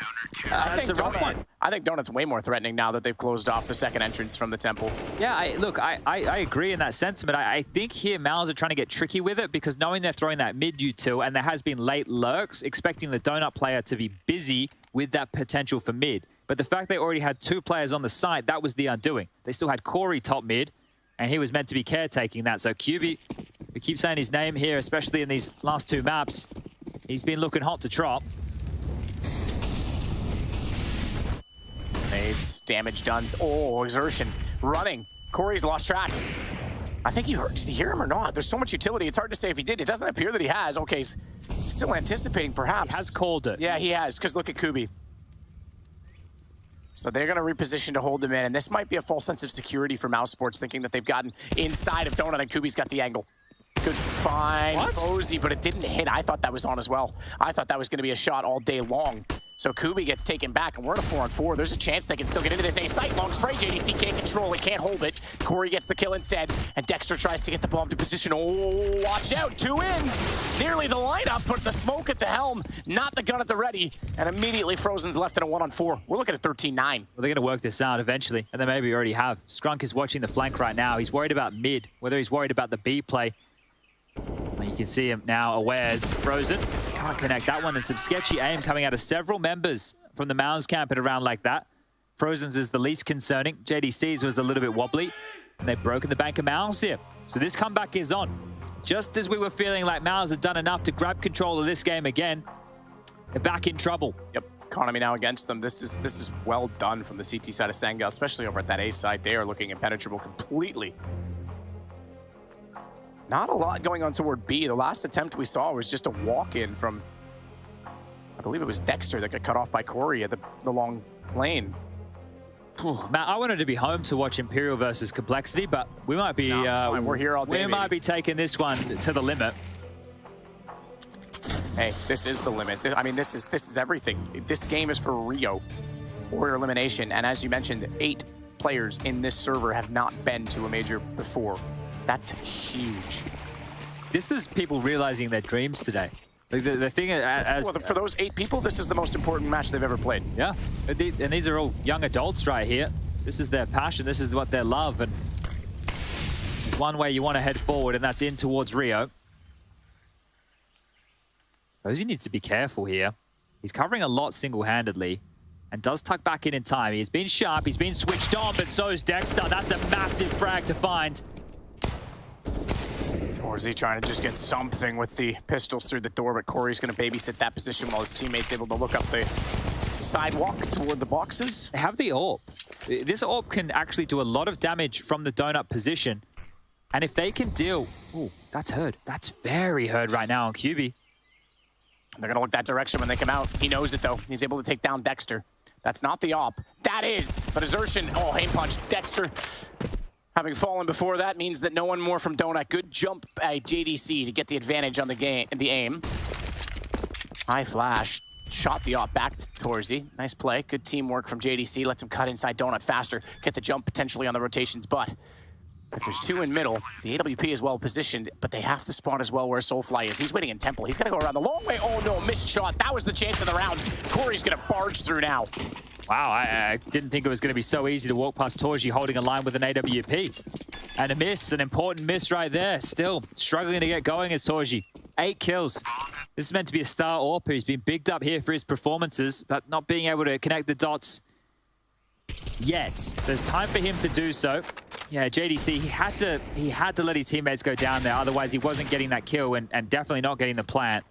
it's a rough one. I think Donut's way more threatening now that they've closed off the second entrance from the Temple. Yeah, I agree in that sentiment. I think here MOUZ are trying to get tricky with it because knowing they're throwing that mid util and there has been late lurks, expecting the Donut player to be busy with that potential for mid. But the fact they already had 2 players on the side, that was the undoing. They still had Corey top mid, and he was meant to be caretaking that. So QB, we keep saying his name here, especially in these last 2 maps. He's been looking hot to trot. Nades, damage done. Oh, Exertion running. Corey's lost track. I think he heard. Did he hear him or not? There's so much utility. It's hard to say if he did. It doesn't appear that he has. Okay, he's still anticipating perhaps. He has called it. Yeah, he has, because look at Kubi. So they're going to reposition to hold him in, and this might be a false sense of security for MOUZ Sports, thinking that they've gotten inside of Donut and Kubi's got the angle. Good find, Fozy, but it didn't hit. I thought that was on as well. I thought that was going to be a shot all day long. So Kubi gets taken back, and we're at a 4-on-4. There's a chance they can still get into this A site. Long spray, JDC can't control it, can't hold it. Corey gets the kill instead, and Dexter tries to get the bomb to position. Oh, watch out, 2 in. Nearly the lineup, but the smoke at the helm, not the gun at the ready, and immediately Frozen's left in a 1-on-4. We're looking at 13-9. Well, they're going to work this out eventually, and they maybe already have. Scrunk is watching the flank right now. He's worried about mid, whether he's worried about the B play. Well, you can see him now, Awares, Frozen. Can't connect that one, and some sketchy aim coming out of several members from the MOUZ camp in a round like that. Frozen's is the least concerning. JDC's was a little bit wobbly, and they've broken the bank of MOUZ here. So this comeback is on. Just as we were feeling like MOUZ had done enough to grab control of this game again, They're back in trouble. Yep, economy now against them. This is well done from the CT side of Sangal, especially over at that A side. They are looking impenetrable completely. Not a lot going on toward B. The last attempt we saw was just a walk-in from, I believe it was Dexter that got cut off by Corey at the long lane. Matt, I wanted to be home to watch Imperial versus Complexity, but we might be we're here all day. We might be taking this one to the limit. Hey, this is the limit. I mean, this is everything. This game is for Rio, Warrior Elimination, and as you mentioned, 8 players in this server have not been to a major before. That's huge. This is people realizing their dreams today. Like the thing as well, for those 8 people, this is the most important match they've ever played. Yeah, and these are all young adults right here. This is their passion. This is what they love, and there's one way you want to head forward, and that's in towards Rio. MOUZ needs to be careful here. He's covering a lot single-handedly and does tuck back in time. He's been sharp, he's been switched on, but so is Dexter. That's a massive frag to find. Or is he trying to just get something with the pistols through the door, but Corey's going to babysit that position while his teammate's able to look up the sidewalk toward the boxes. They have the AWP. This AWP can actually do a lot of damage from the donut position. And if they can deal... Ooh, that's heard. That's very heard right now on QB. They're going to look that direction when they come out. He knows it, though. He's able to take down Dexter. That's not the AWP. That is. But Azertion, oh, aim punch. Dexter, having fallen before that, means that no one more from Donut. Good jump by JDC to get the advantage on the game, the aim. High flash. Shot the AWP back to Torzy. Nice play. Good teamwork from JDC. Lets him cut inside Donut faster. Get the jump potentially on the rotations, but if there's 2 in middle, the AWP is well positioned, but they have to spawn as well where Soulfly is. He's waiting in Temple. He's got to go around the long way. Oh no, missed shot. That was the chance of the round. Corey's going to barge through now. Wow, I didn't think it was going to be so easy to walk past Torji holding a line with an AWP. And a miss, an important miss right there. Still struggling to get going as Torji. 8 kills. This is meant to be a star AWP. He's been bigged up here for his performances, but not being able to connect the dots yet. There's time for him to do so. Yeah, JDC, he had to let his teammates go down there, otherwise he wasn't getting that kill and definitely not getting the plant.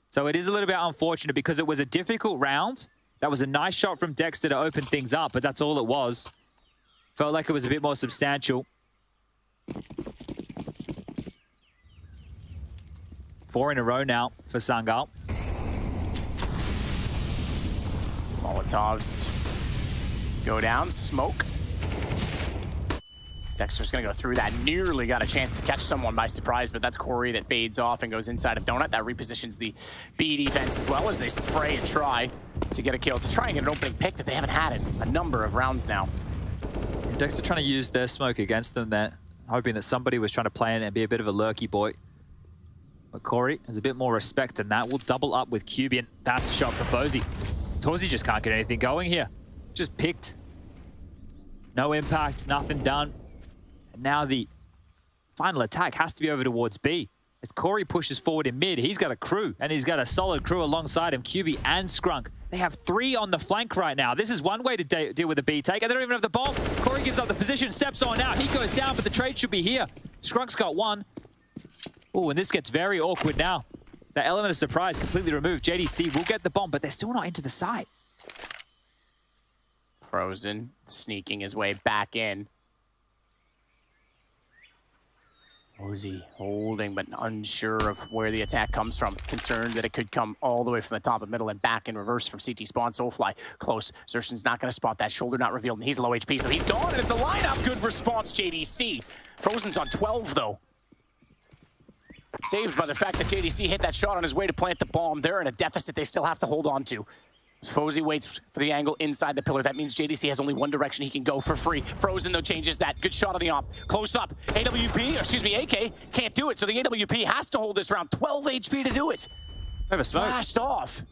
So it is a little bit unfortunate because it was a difficult round. That was a nice shot from Dexter to open things up, but that's all it was. Felt like it was a bit more substantial. 4 in a row now for Sangal. Molotovs go down, smoke. Dexter's going to go through that. Nearly got a chance to catch someone by surprise, but that's Corey that fades off and goes inside of Donut. That repositions the B defense as well as they spray and try to get a kill, to try and get an opening pick that they haven't had in a number of rounds now. Dexter trying to use their smoke against them there, hoping that somebody was trying to play in and be a bit of a lurky boy. But Corey has a bit more respect than that. We'll double up with QB, and that's a shot from Fozy. Torzy just can't get anything going here. Just picked. No impact, nothing done. And now the final attack has to be over towards B. As Corey pushes forward in mid, he's got a crew, and he's got a solid crew alongside him, QB and Scrunk. They have 3 on the flank right now. This is one way to deal with the B take, and they don't even have the bomb. Corey gives up the position, steps on out. He goes down, but the trade should be here. Skrunk's got 1. Oh, and this gets very awkward now. That element of surprise completely removed. JDC will get the bomb, but they're still not into the site. Frozen, sneaking his way back in. MOUZ holding, but unsure of where the attack comes from. Concerned that it could come all the way from the top of middle and back in reverse from CT spawn. Soulfly close. Xerxion's not going to spot that. Shoulder not revealed, and he's low HP, so he's gone, and it's a lineup. Good response, JDC. Frozen's on 12, though. Saved by the fact that JDC hit that shot on his way to plant the bomb. They're in a deficit they still have to hold on to. As Fozy waits for the angle inside the pillar, that means JDC has only one direction he can go for free. Frozen, though, changes that. Good shot on the op. Close up. AWP, excuse me, AK, can't do it, so the AWP has to hold this round. 12 HP to do it. Flashed off.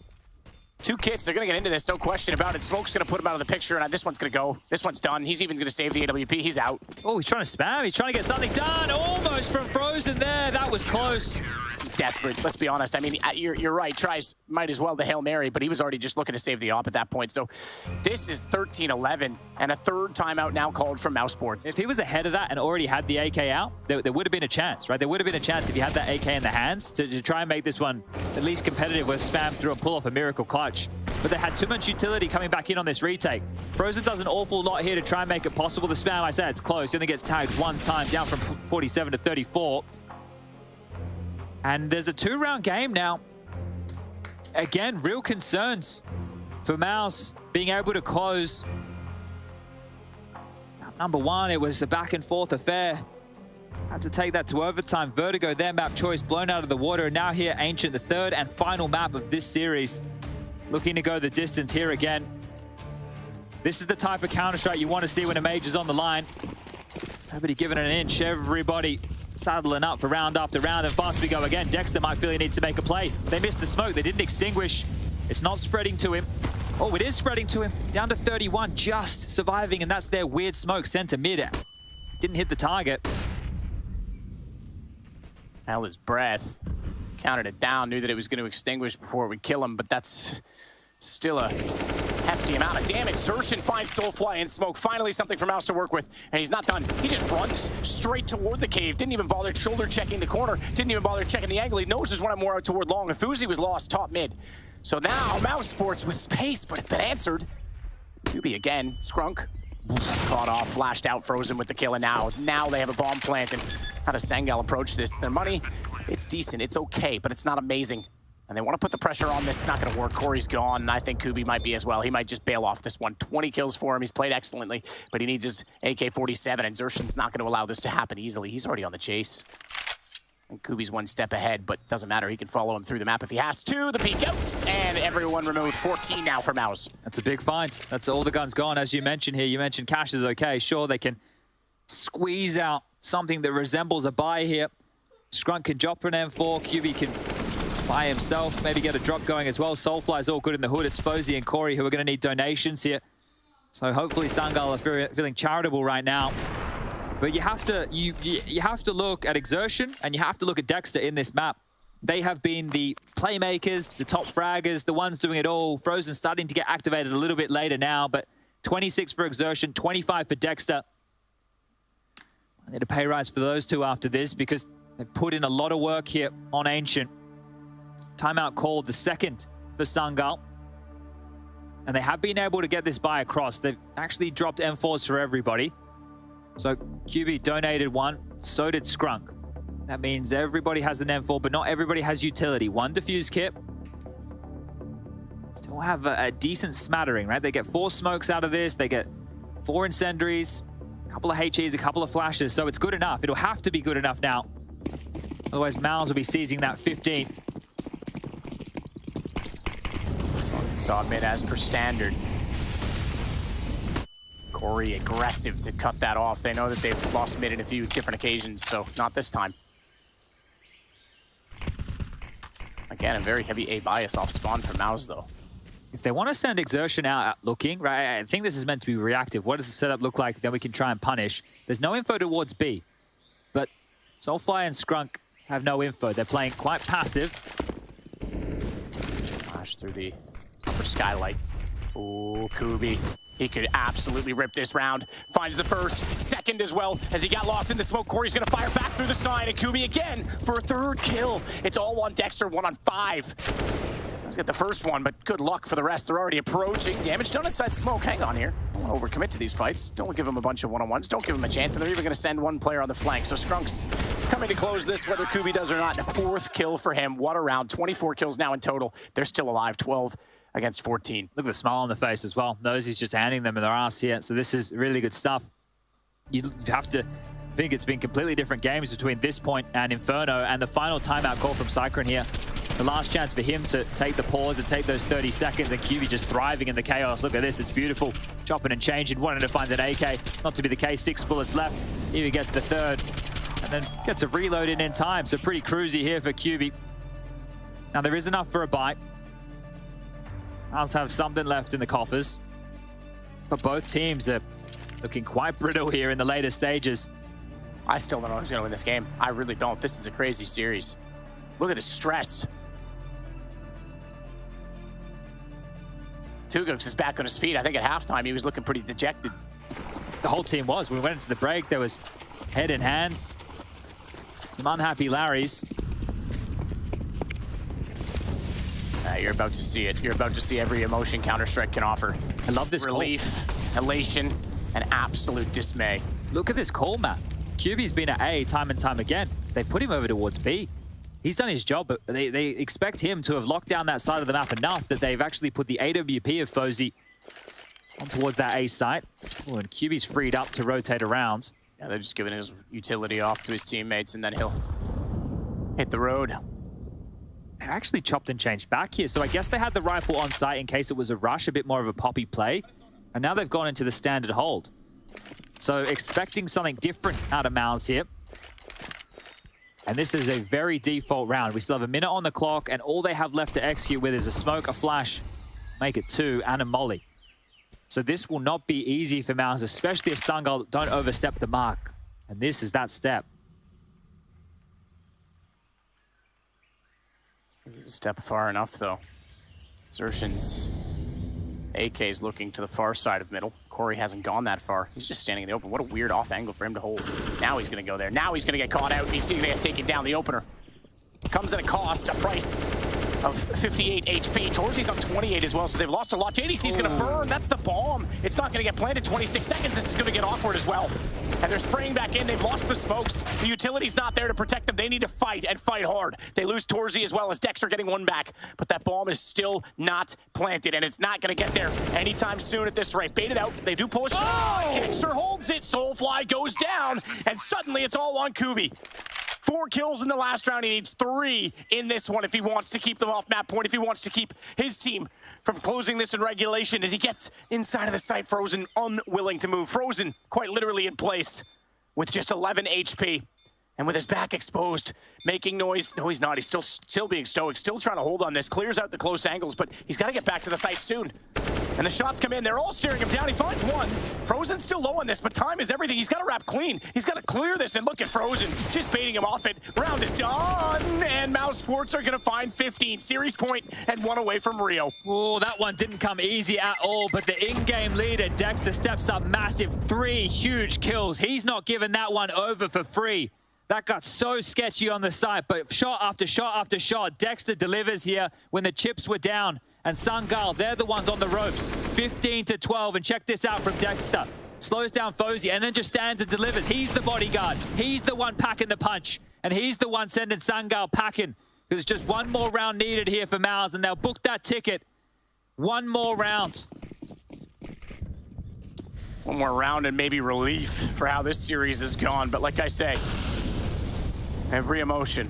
2 kits, they're going to get into this, no question about it. Smoke's going to put him out of the picture, and this one's going to go. This one's done. He's even going to save the AWP. He's out. Oh, he's trying to spam. He's trying to get something done. Almost from Frozen there. That was close. He's desperate, let's be honest. I mean, you're right. Tries might as well the Hail Mary, but he was already just looking to save the op at that point. So this is 13-11, and a third timeout now called from MOUZ Sports. If he was ahead of that and already had the AK out, there would have been a chance, right? There would have been a chance if he had that AK in the hands to try and make this one at least competitive with spam through and pull off a miracle clutch. But they had too much utility coming back in on this retake. Frozen does an awful lot here to try and make it possible. The spam, I said, it's close. He only gets tagged one time, down from 47 to 34. And there's a 2-round game now. Again, real concerns for MOUZ being able to close. Number one, it was a back and forth affair. Had to take that to overtime. Vertigo, their map choice, blown out of the water. And now here, Ancient, the third and final map of this series. Looking to go the distance here again. This is the type of Counter-Strike you want to see when a major's on the line. Nobody giving it an inch. Everybody saddling up for round after round, and fast we go again. Dexter might feel he needs to make a play. They missed the smoke. They didn't extinguish. It's not spreading to him. Oh, it is spreading to him. Down to 31, just surviving, and that's their weird smoke center mid. Didn't hit the target. Held his breath. Counted it down, knew that it was going to extinguish before it would kill him, but that's still a hefty amount of damage. Xerxin finds Soulfly in smoke. Finally something for MOUZ to work with, and he's not done. He just runs straight toward the cave. Didn't even bother shoulder checking the corner. Didn't even bother checking the angle. He knows there's one more out toward long. Fuzi was lost top mid. So now MOUZ Sports with space, but it's been answered. QB again. Skrunk caught off, flashed out, Frozen with the kill, and now they have a bomb plant. And how does Sangal approach this? Their money, it's decent, it's okay, but it's not amazing. And they want to put the pressure on this. It's not going to work. Corey's gone, and I think Kubi might be as well. He might just bail off this one. 20 kills for him. He's played excellently, but he needs his AK-47, and Xerxin's not going to allow this to happen easily. He's already on the chase. And Kubi's one step ahead, but doesn't matter. He can follow him through the map if he has to. The peek out, and everyone removed. 14 now for MOUZ. That's a big find. That's all the guns gone. As you mentioned here, you mentioned Cash is okay. Sure, they can squeeze out something that resembles a buy here. Skrunk can drop an M4. QB can by himself, maybe get a drop going as well. Soulfly's all good in the hood. It's Fozy and Corey who are going to need donations here. So hopefully Sangal are feeling charitable right now. But you have to look at Exertion and you have to look at Dexter in this map. They have been the playmakers, the top fraggers, the ones doing it all. Frozen starting to get activated a little bit later now, but 26 for Exertion, 25 for Dexter. I need a pay rise for those two after this because they've put in a lot of work here on Ancient. Timeout called, the second for Sangal. And they have been able to get this buy across. They've actually dropped M4s for everybody. So QB donated one, so did Skrunk. That means everybody has an M4, but not everybody has utility. One defuse kit. Still have a decent smattering, right? They get 4 smokes out of this. They get 4 incendiaries, a couple of HEs, a couple of flashes. So it's good enough. It'll have to be good enough now. Otherwise, MOUZ will be seizing that 15. Smoke to top mid as per standard. Corey aggressive to cut that off. They know that they've lost mid in a few different occasions, so not this time. Again, a very heavy A bias off spawn for MOUZ, though. If they want to send Exertion out looking, right, I think this is meant to be reactive. What does the setup look like? Then we can try and punish. There's no info towards B, but Soulfly and Skrunk have no info. They're playing quite passive. Flash through the upper skylight. Oh, Kubi. He could absolutely rip this round. Finds the first, second as well. As he got lost in the smoke, Corey's gonna fire back through the side, and Kubi again for a third kill. It's all on Dexter, 1 on 5. Let's get the first one, but good luck for the rest. They're already approaching. Damage done inside smoke. Hang on here. Don't want to overcommit to these fights. Don't give them a bunch of one-on-ones. Don't give them a chance, and they're even gonna send one player on the flank. So Skrunk's coming to close this, whether Kubi does or not. A 4th kill for him. What a round. 24 kills now in total. They're still alive. 12 against 14. Look at the smile on the face as well. Knows he's just handing them in their ass here. So this is really good stuff. You have to think it's been completely different games between this point and Inferno, and the final timeout call from Cyclone here. The last chance for him to take the pause and take those 30 seconds, and QB just thriving in the chaos. Look at this, it's beautiful. Chopping and changing, wanting to find an AK. Not to be the case, 6 bullets left. Even gets the 3rd, and then gets a reload in time. So pretty cruisy here for QB. Now there is enough for a bite. MOUZ have something left in the coffers. But both teams are looking quite brittle here in the later stages. I still don't know who's going to win this game. I really don't. This is a crazy series. Look at the stress. Tugux is back on his feet. I think at halftime he was looking pretty dejected. The whole team was. When we went into the break, there was head in hands. Some unhappy Larrys. You're about to see it. You're about to see every emotion Counter-Strike can offer. I love this relief, elation, and absolute dismay. Look at this call map. QB's been at A time and time again. They put him over towards B. He's done his job, but they expect him to have locked down that side of the map enough that they've actually put the AWP of FOZY on towards that A site. Oh, and QB's freed up to rotate around. Yeah, they're just giving his utility off to his teammates, and then he'll hit the road. They actually chopped and changed back here, so I guess they had the rifle on site in case it was a rush, a bit more of a poppy play. And now they've gone into the standard hold. So expecting something different out of MOUZ here. And this is a very default round. We still have a minute on the clock, and all they have left to execute with is a smoke, a flash, make it 2, and a molly. So this will not be easy for MOUZ, especially if Sangal don't overstep the mark. And this is that step. Step far enough, though. Exertions. AK's looking to the far side of middle. Corey hasn't gone that far. He's just standing in the open. What a weird off angle for him to hold. Now he's going to go there. Now he's going to get caught out. He's going to get taken down the opener. Comes at a cost, a price of 58 HP. Torzy's on 28 as well, so they've lost a lot. JDC's going to burn. That's the bomb. It's not going to get planted 26 seconds. This is going to get awkward as well. And they're spraying back in. They've lost the smokes. The utility's not there to protect them. They need to fight and fight hard. They lose Torzy as well as Dexter getting one back. But that bomb is still not planted, and it's not going to get there anytime soon at this rate. Bait it out. They do pull a shot. Dexter holds it. Soulfly goes down, and suddenly it's all on Kubi. 4 kills in the last round. He needs 3 in this one if he wants to keep them off map point, if he wants to keep his team from closing this in regulation as he gets inside of the site. Frozen unwilling to move. Frozen quite literally in place with just 11 HP. And with his back exposed, making noise. No, he's not. He's still being stoic, still trying to hold on this. Clears out the close angles, but he's got to get back to the site soon. And the shots come in. They're all staring him down. He finds one. Frozen's still low on this, but time is everything. He's got to wrap clean. He's got to clear this, and look at Frozen just baiting him off it. Round is done, and MOUZ Sports are going to find 15. Series point and 1 away from Rio. Oh, that one didn't come easy at all, but the in-game leader, Dexter, steps up massive. 3 huge kills. He's not giving that one over for free. That got so sketchy on the site, but shot after shot after shot, Dexter delivers here when the chips were down. And Sangal, they're the ones on the ropes. 15-12, and check this out from Dexter. Slows down FOZY, and then just stands and delivers. He's the bodyguard. He's the one packing the punch. And he's the one sending Sangal packing. There's just one more round needed here for MOUZ, and they'll book that ticket. One more round. One more round and maybe relief for how this series has gone. But like I say, every emotion.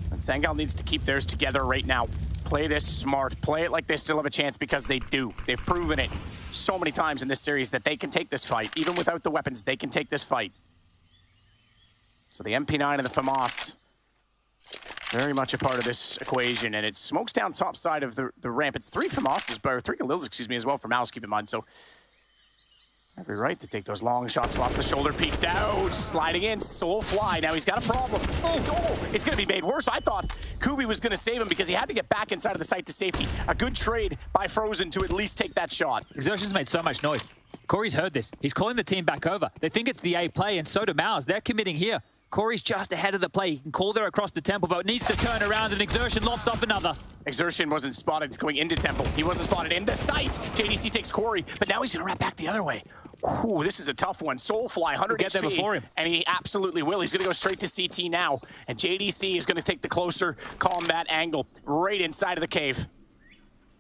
And Sangal needs to keep theirs together right now. Play this smart. Play it like they still have a chance, because they do. They've proven it so many times in this series that they can take this fight. Even without the weapons, they can take this fight. So the MP9 and the FAMAS, very much a part of this equation, and it smokes down top side of the ramp. It's 3 FAMASs, or 3 Galils, excuse me, as well for MOUZ, keep in mind. So every right to take those long shot spots. The shoulder peeks out, sliding in, Soulfly. Now he's got a problem. It's going to be made worse. I thought Kubi was going to save him because he had to get back inside of the site to safety. A good trade by Frozen to at least take that shot. Exertion's made so much noise. Corey's heard this. He's calling the team back over. They think it's the A play, and so do MOUZ. They're committing here. Corey's just ahead of the play. He can call there across the temple, but needs to turn around, and Exertion lofts off another. Exertion wasn't spotted going into temple. He wasn't spotted in the site. JDC takes Corey, but now he's going to wrap back the other way. Ooh, this is a tough one. Soulfly, 100 get HP, there before him. And he absolutely will. He's going to go straight to CT now, and JDC is going to take the closer combat angle right inside of the cave.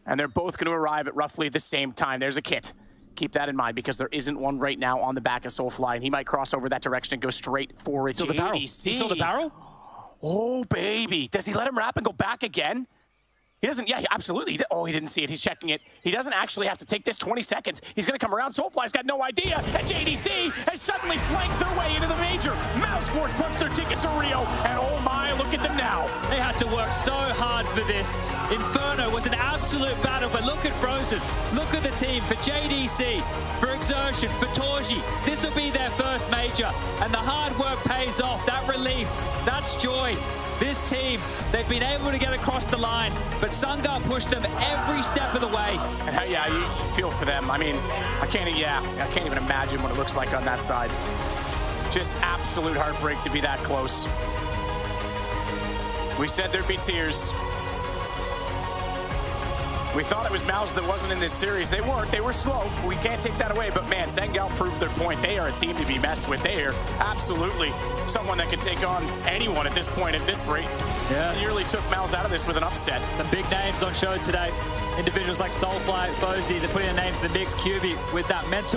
And they're both going to arrive at roughly the same time. There's a kit. Keep that in mind, because there isn't one right now on the back of Soulfly, and he might cross over that direction and go straight for it. Still the barrel. JDC. Still the barrel? Oh, baby. Does he let him wrap and go back again? He doesn't, yeah, absolutely. Oh, he didn't see it. He's checking it. He doesn't actually have to take this 20 seconds. He's going to come around. Soulfly's got no idea. And JDC has suddenly flanked their way into the major. MOUZ Sports puts their tickets to Rio. And oh my, look look at them now. They had to work so hard for this. Inferno was an absolute battle, but look at Frozen. Look at the team for JDC, for Exertion, for Torji. This will be their first major, and the hard work pays off. That relief, that's joy. This team, they've been able to get across the line, but Sangal pushed them every step of the way. And yeah, you feel for them. I mean, I can't even imagine what it looks like on that side. Just absolute heartbreak to be that close. We said there'd be tears. We thought it was MOUZ that wasn't in this series. They weren't. They were slow. We can't take that away. But man, Sangal proved their point. They are a team to be messed with. They are absolutely someone that can take on anyone at this point, at this rate. Yeah. Nearly took MOUZ out of this with an upset. Some big names on show today. Individuals like Soulfly, Fozy, they're putting their names in the mix. QB with that mental